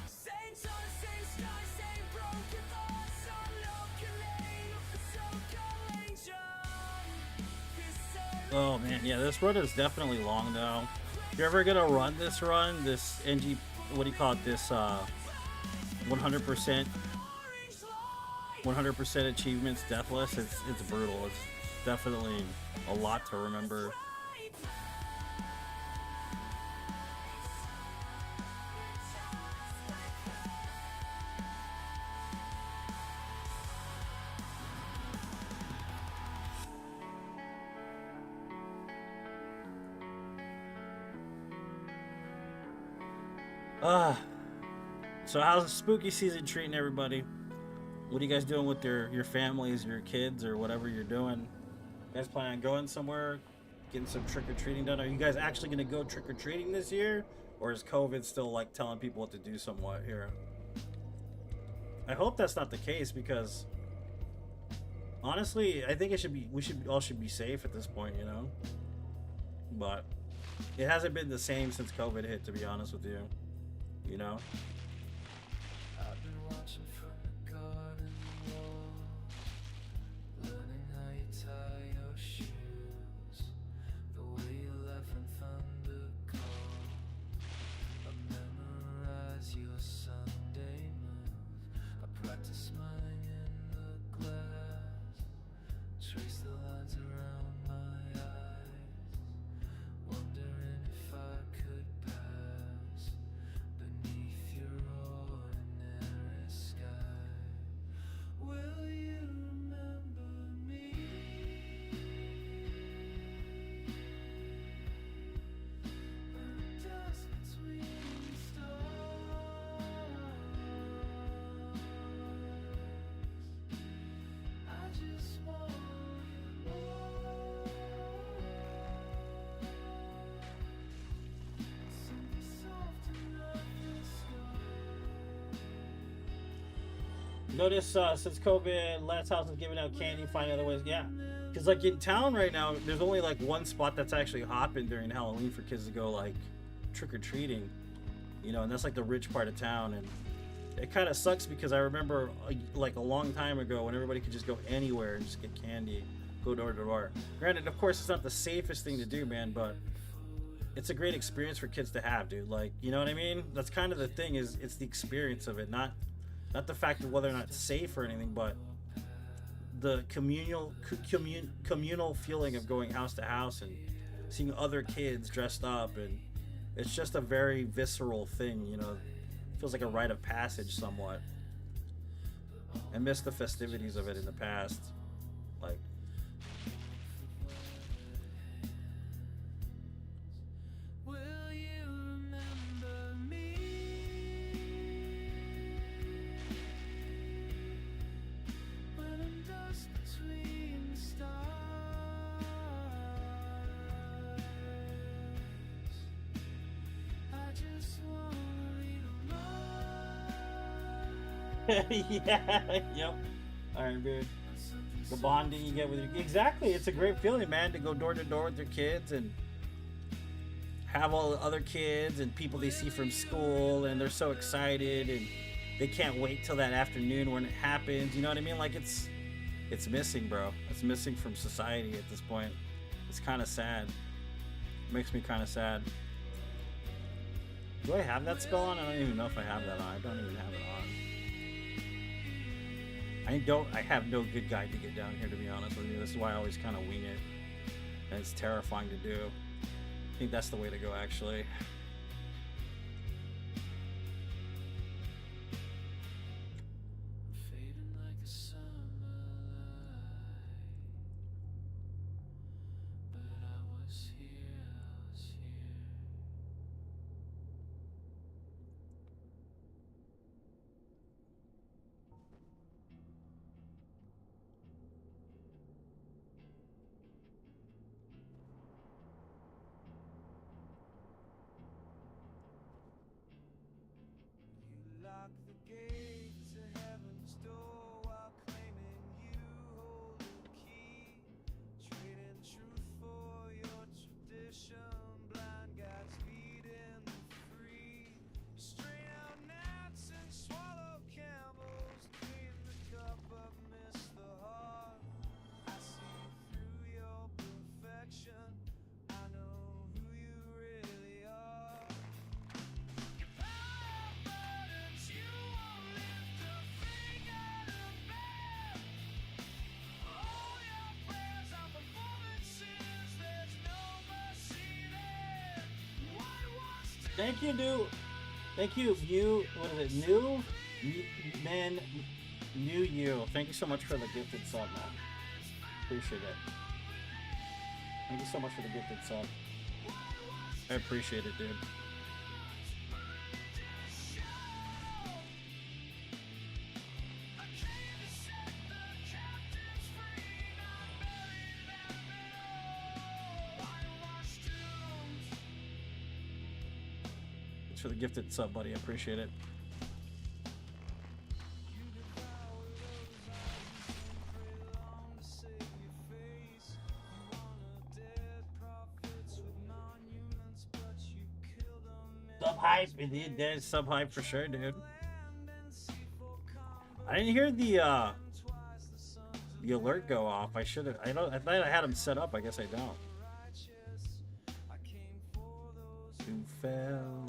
Same sun, same sky, same broken thoughts. Unlocking of the so-called angel. Oh man, yeah, this run is definitely long though. If you're ever gonna run this run, this NG, what do you call it, this 100% achievements deathless, it's brutal. It's definitely a lot to remember. So how's the spooky season treating everybody? What are you guys doing with your families, your kids, or whatever you're doing? You guys plan on going somewhere, getting some trick-or-treating done? Are you guys actually going to go trick-or-treating this year? Or is COVID still like telling people what to do somewhat here? I hope that's not the case, because honestly, I think we all should be safe at this point, you know? But it hasn't been the same since COVID hit, to be honest with you. You know? I've been watching from the garden wall, learning how you tie your shoes, the way you laugh when thunder calls. I memorize your Sunday moves, I practice mine in the glass, trace the lines around my eyes, wondering if I could pass beneath your Notice since COVID, last house is giving out candy, finding other ways. Yeah, because like in town right now, there's only like one spot that's actually hopping during Halloween for kids to go like trick or treating, you know, and that's like the rich part of town. And it kind of sucks because I remember like a long time ago when everybody could just go anywhere and just get candy, go door to door. Granted, of course, it's not the safest thing to do, man, but it's a great experience for kids to have, dude. Like, you know what I mean? That's kind of the thing, is it's the experience of it, not the fact of whether or not it's safe or anything, but the communal feeling of going house to house and seeing other kids dressed up, and it's just a very visceral thing, you know. It feels like a rite of passage somewhat. I miss the festivities of it in the past. Like, Will you remember me when I'm dust between the stars? I just wanna leave yeah, yep. All right, dude. The bonding you get with your, exactly. It's a great feeling, man, to go door to door with your kids and have all the other kids and people they see from school, and they're so excited and they can't wait till that afternoon when it happens. You know what I mean? Like, it's missing, bro. It's missing from society at this point. It's kind of sad. It makes me kind of sad. Do I have that spell on? I don't even know if I have that on. I don't even have it on. I have no good guide to get down here, to be honest with you. This is why I always kind of wing it. And it's terrifying to do. I think that's the way to go, actually. fading like a summer light, but I was here. You lock the gate to heaven's door while claiming you hold the key. Trading truth for your tradition, blind guides feeding the free. You strain out gnats and swallow camels, clean the cup but miss the heart. I see through your perfection, I know who you really are. Thank you, Mew. What is it? New Men, New You. Thank you so much for the gifted sub, man. Appreciate it. Thank you so much for the gifted sub. I appreciate it, dude. Thanks for the gifted sub, buddy. I appreciate it. Sub hype, indeed. There's sub hype for sure, dude. I didn't hear the alert go off. I should have. I thought I had them set up. I guess I don't. Who fell?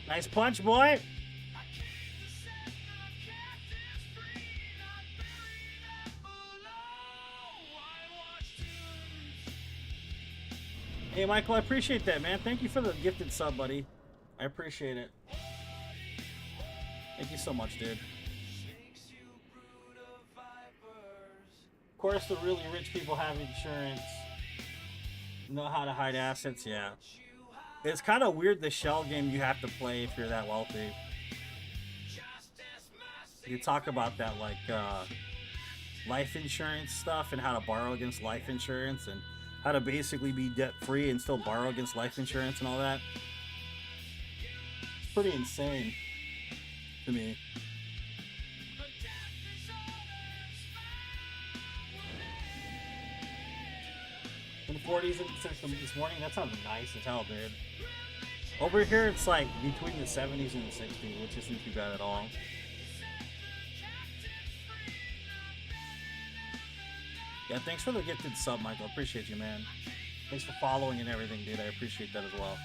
Nice punch, boy. Hey, Michael, I appreciate that, man. Thank you for the gifted sub, buddy. I appreciate it. Thank you so much, dude. Of course, the really rich people have insurance. Know how to hide assets, yeah. It's kind of weird the shell game you have to play if you're that wealthy. You talk about that, like, life insurance stuff and how to borrow against life insurance and how to basically be debt-free and still borrow against life insurance and all that. It's pretty insane to me. In the 40s this morning, that sounds nice as hell, dude. Over here, it's like between the 70s and the 60s, which isn't too bad at all. Yeah, thanks for the gifted sub, Michael. Appreciate you, man. Thanks for following and everything, dude. I appreciate that as well.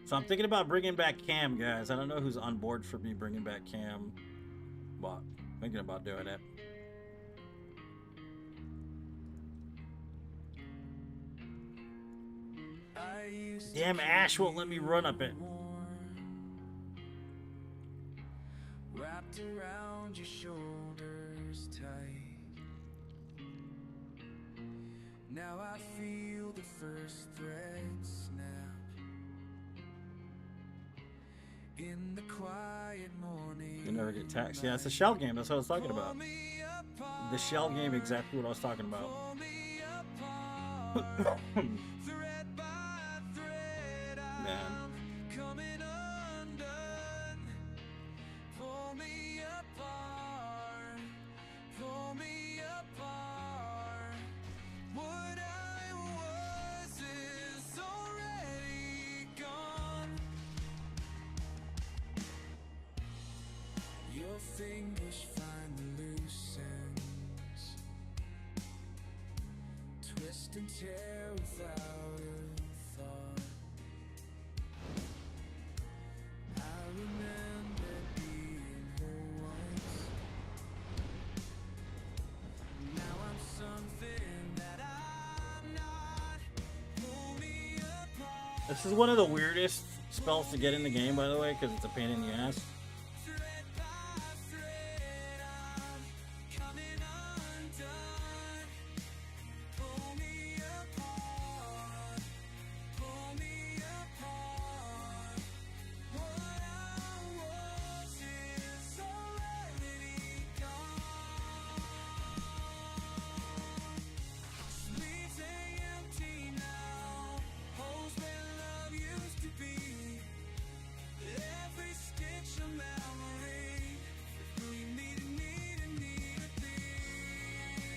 So I'm thinking about bringing back Cam, guys. I don't know who's on board for me bringing back Cam, but thinking about doing it. Damn, Ash won't let me run up it. Wrapped around your shoulders tight. Now I feel the first thread snap. In the quiet morning. You never get taxed. Yeah, it's a shell game. That's what I was talking about. The shell game, exactly what I was talking about. Man. Your fingers find the loose ends, twist and tear without a thought. I remember being whole once. Now I'm something that I'm not. Pull me apart. This is one of the weirdest spells to get in the game, by the way, because it's a pain in the ass.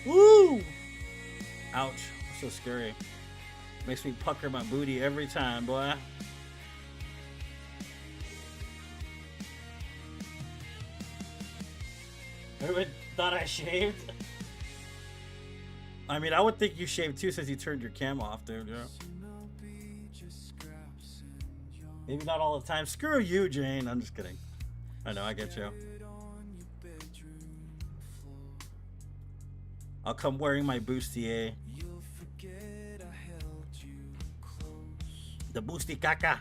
Woo! Ouch. So scary. Makes me pucker my booty every time, boy. Everyone thought I shaved? I mean, I would think you shaved too since you turned your cam off, dude. Yeah. Maybe not all the time. Screw you, Jane. I'm just kidding. I know, I get you. I'll come wearing my bustier. The busti caca.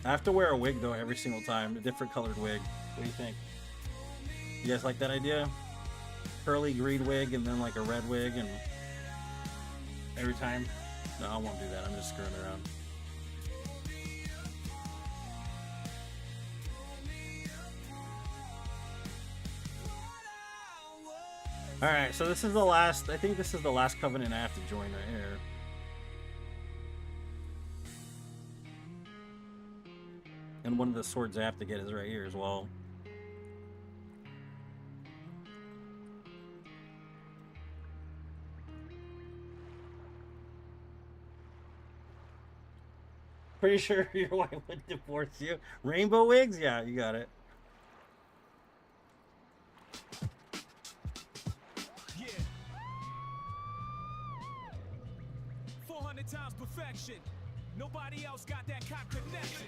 I have to wear a wig though every single time, a different colored wig. What do you think? You guys like that idea? Curly green wig and then like a red wig and every time? No, I won't do that. I'm just screwing around. Alright, so this is the last, I think this is the last covenant I have to join right here. And one of the swords I have to get is right here as well. Pretty sure your wife would divorce you. Rainbow wigs? Yeah, you got it. 400 times perfection. Nobody else got that cop connection.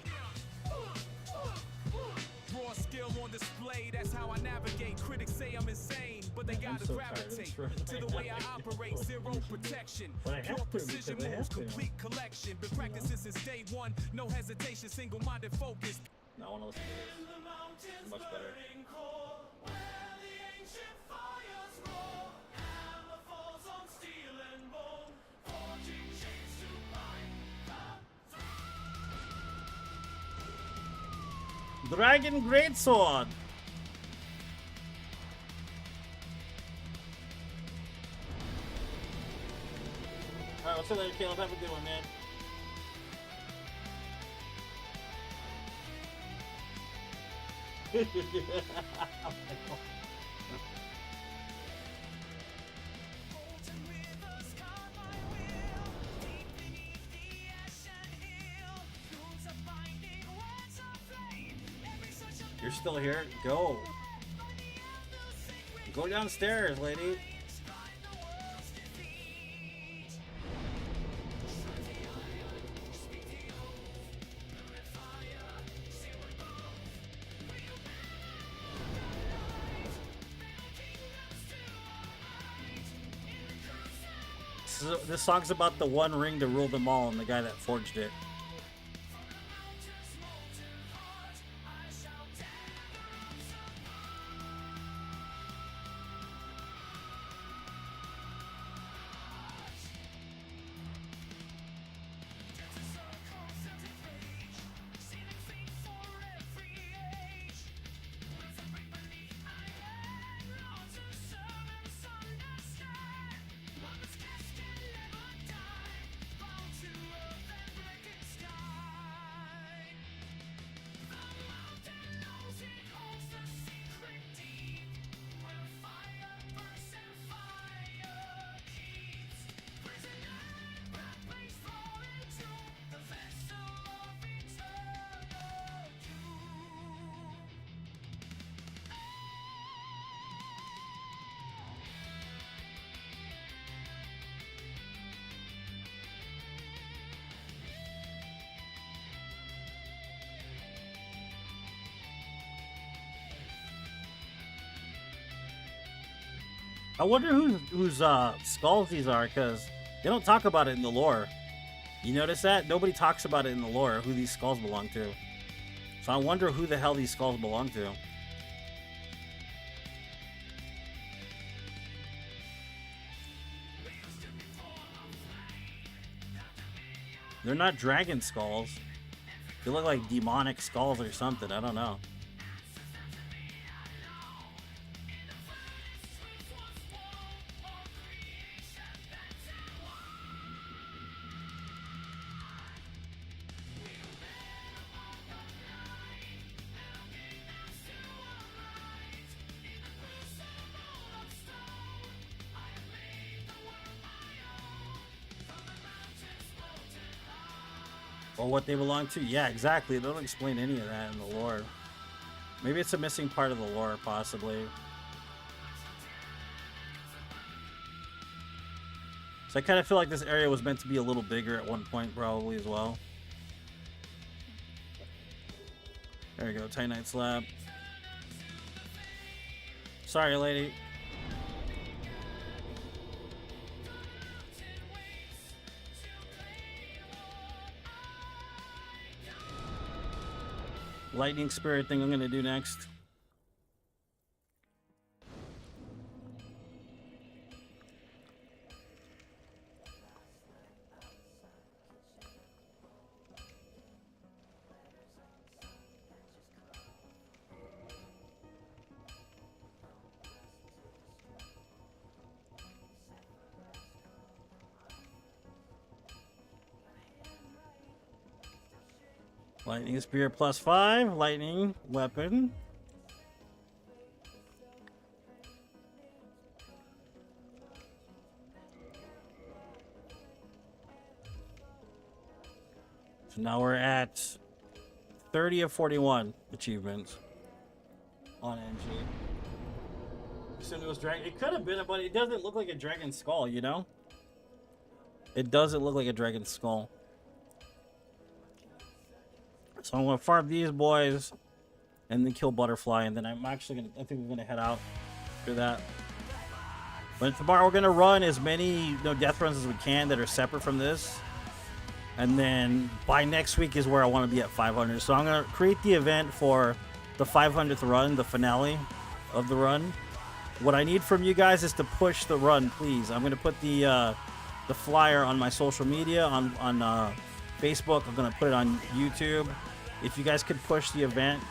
Raw skill on display, that's how I navigate. Critics say I'm insane, but they gotta so gravitate tired of to the way I operate. Zero protection, But I have pure to, precision because I moves, have to. complete collection. Been practicing since day one, no hesitation, single-minded focus. No, I want to listen to this. Much better. Dragon Greatsword. Alright, what's up later, Caleb? Have a good one, man. You're still here? Go. Go downstairs, lady. This song's about the one ring to rule them all and the guy that forged it. I wonder whose skulls these are, because they don't talk about it in the lore. You notice that? Nobody talks about it in the lore, who these skulls belong to. So I wonder who the hell these skulls belong to. They're not dragon skulls. They look like demonic skulls or something. I don't know. Or what they belong to? Yeah, exactly. They don't explain any of that in the lore. Maybe it's a missing part of the lore, possibly. So I kind of feel like this area was meant to be a little bigger at one point, probably, as well. There we go, Titanite slab. Sorry, lady. Lightning spirit thing I'm gonna do next. Lightning spear +5, lightning weapon. So now we're at 30 of 41 achievements on NG. Assumed it was dragon. It could have been, but it doesn't look like a dragon skull, you know? It doesn't look like a dragon skull. So I'm gonna farm these boys and then kill Butterfly, and then I'm actually gonna, I think we're gonna head out after that. But tomorrow we're gonna run as many death runs as we can that are separate from this. And then by next week is where I want to be at 500. So I'm gonna create the event for the 500th run, the finale of the run. What I need from you guys is to push the run, please. I'm gonna put the flyer on my social media on Facebook. I'm gonna put it on YouTube. If you guys could push the event,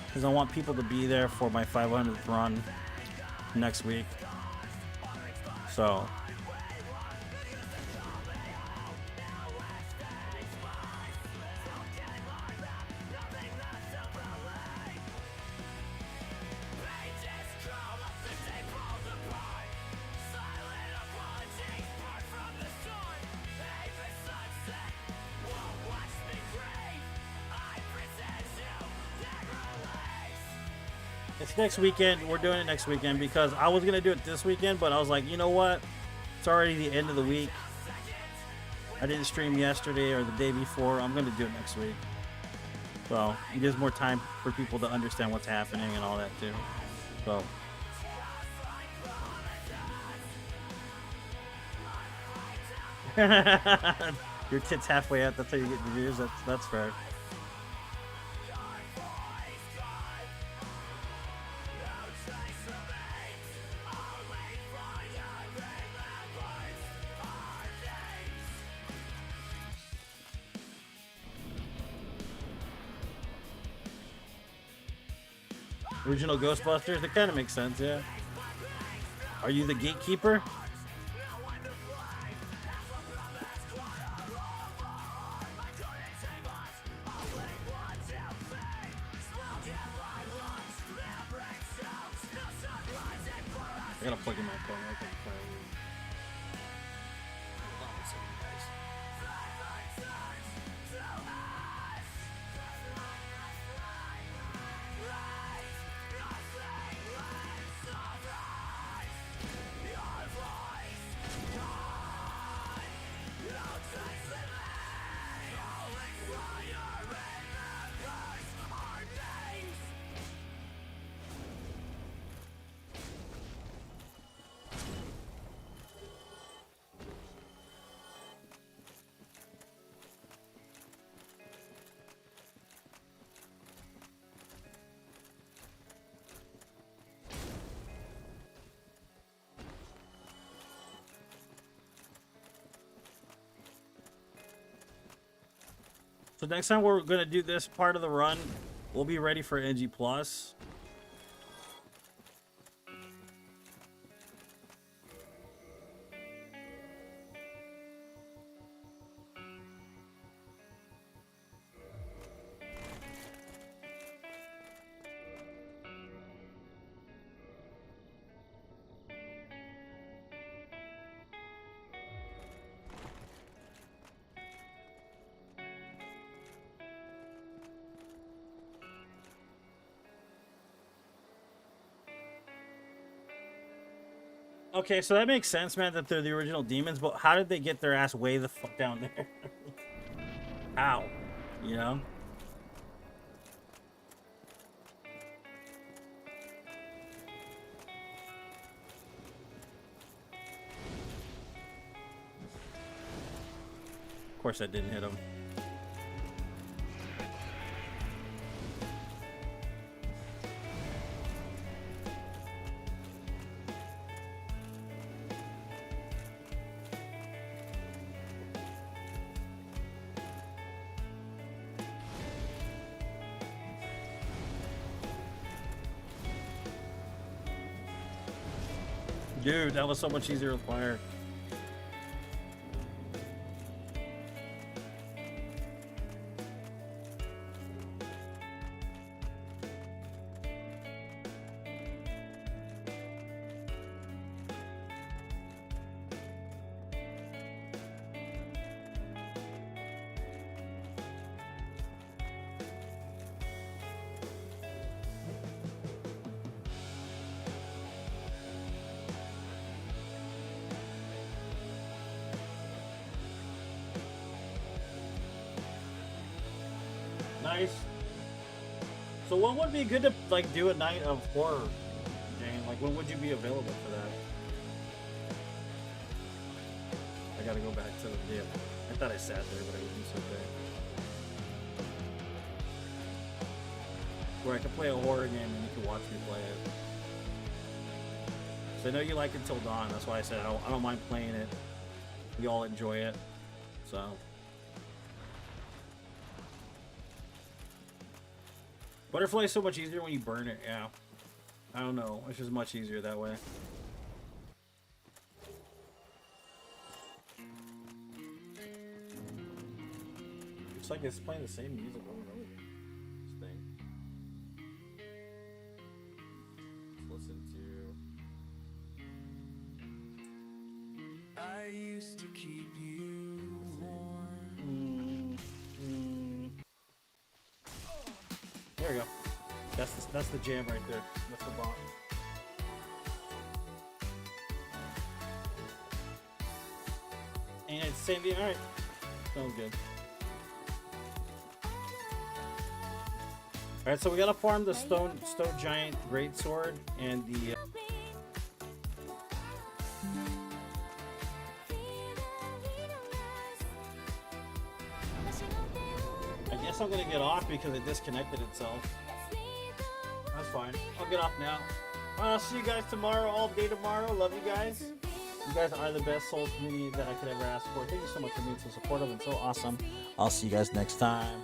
because I want people to be there for my 500th run next week. So. It's next weekend. We're doing it next weekend because I was gonna do it this weekend, but I was like, you know what? It's already the end of the week. I didn't stream yesterday or the day before. I'm gonna do it next week. So it gives more time for people to understand what's happening and all that too. So. Your tits halfway out. That's how you get the views. That's fair. Original Ghostbusters? That kind of makes sense, yeah. Are you the gatekeeper? I gotta plug in my phone. Okay, so next time we're gonna do this part of the run, we'll be ready for NG Plus. Okay, so that makes sense, man, that they're the original demons, but how did they get their ass way the fuck down there? How? You know? Of course that didn't hit him. Dude, that was so much easier with fire. Nice. So when would be good to like do a night of horror, Jane? Like when would you be available for that? I gotta go back to the video. I thought I sat there, but I didn't sit there. Where I can play a horror game and you can watch me play it. So I know you like it till dawn. That's why I said I don't mind playing it. We all enjoy it. So. Butterfly is so much easier when you burn it. Yeah. I don't know. It's just much easier that way. Looks like it's playing the same music over and over. This thing. Let's listen to. I used to keep you warm. There we go. That's the jam right there. That's the bomb. And it's Sandy. All right. Sounds good. All right, so we gotta farm the stone giant greatsword and the. I guess I'm gonna get off because it disconnected itself. That's fine. I'll get off now. I'll see you guys tomorrow, all day tomorrow. Love you guys. You guys are the best Souls community that I could ever ask for. Thank you so much for being so supportive and so awesome. I'll see you guys next time.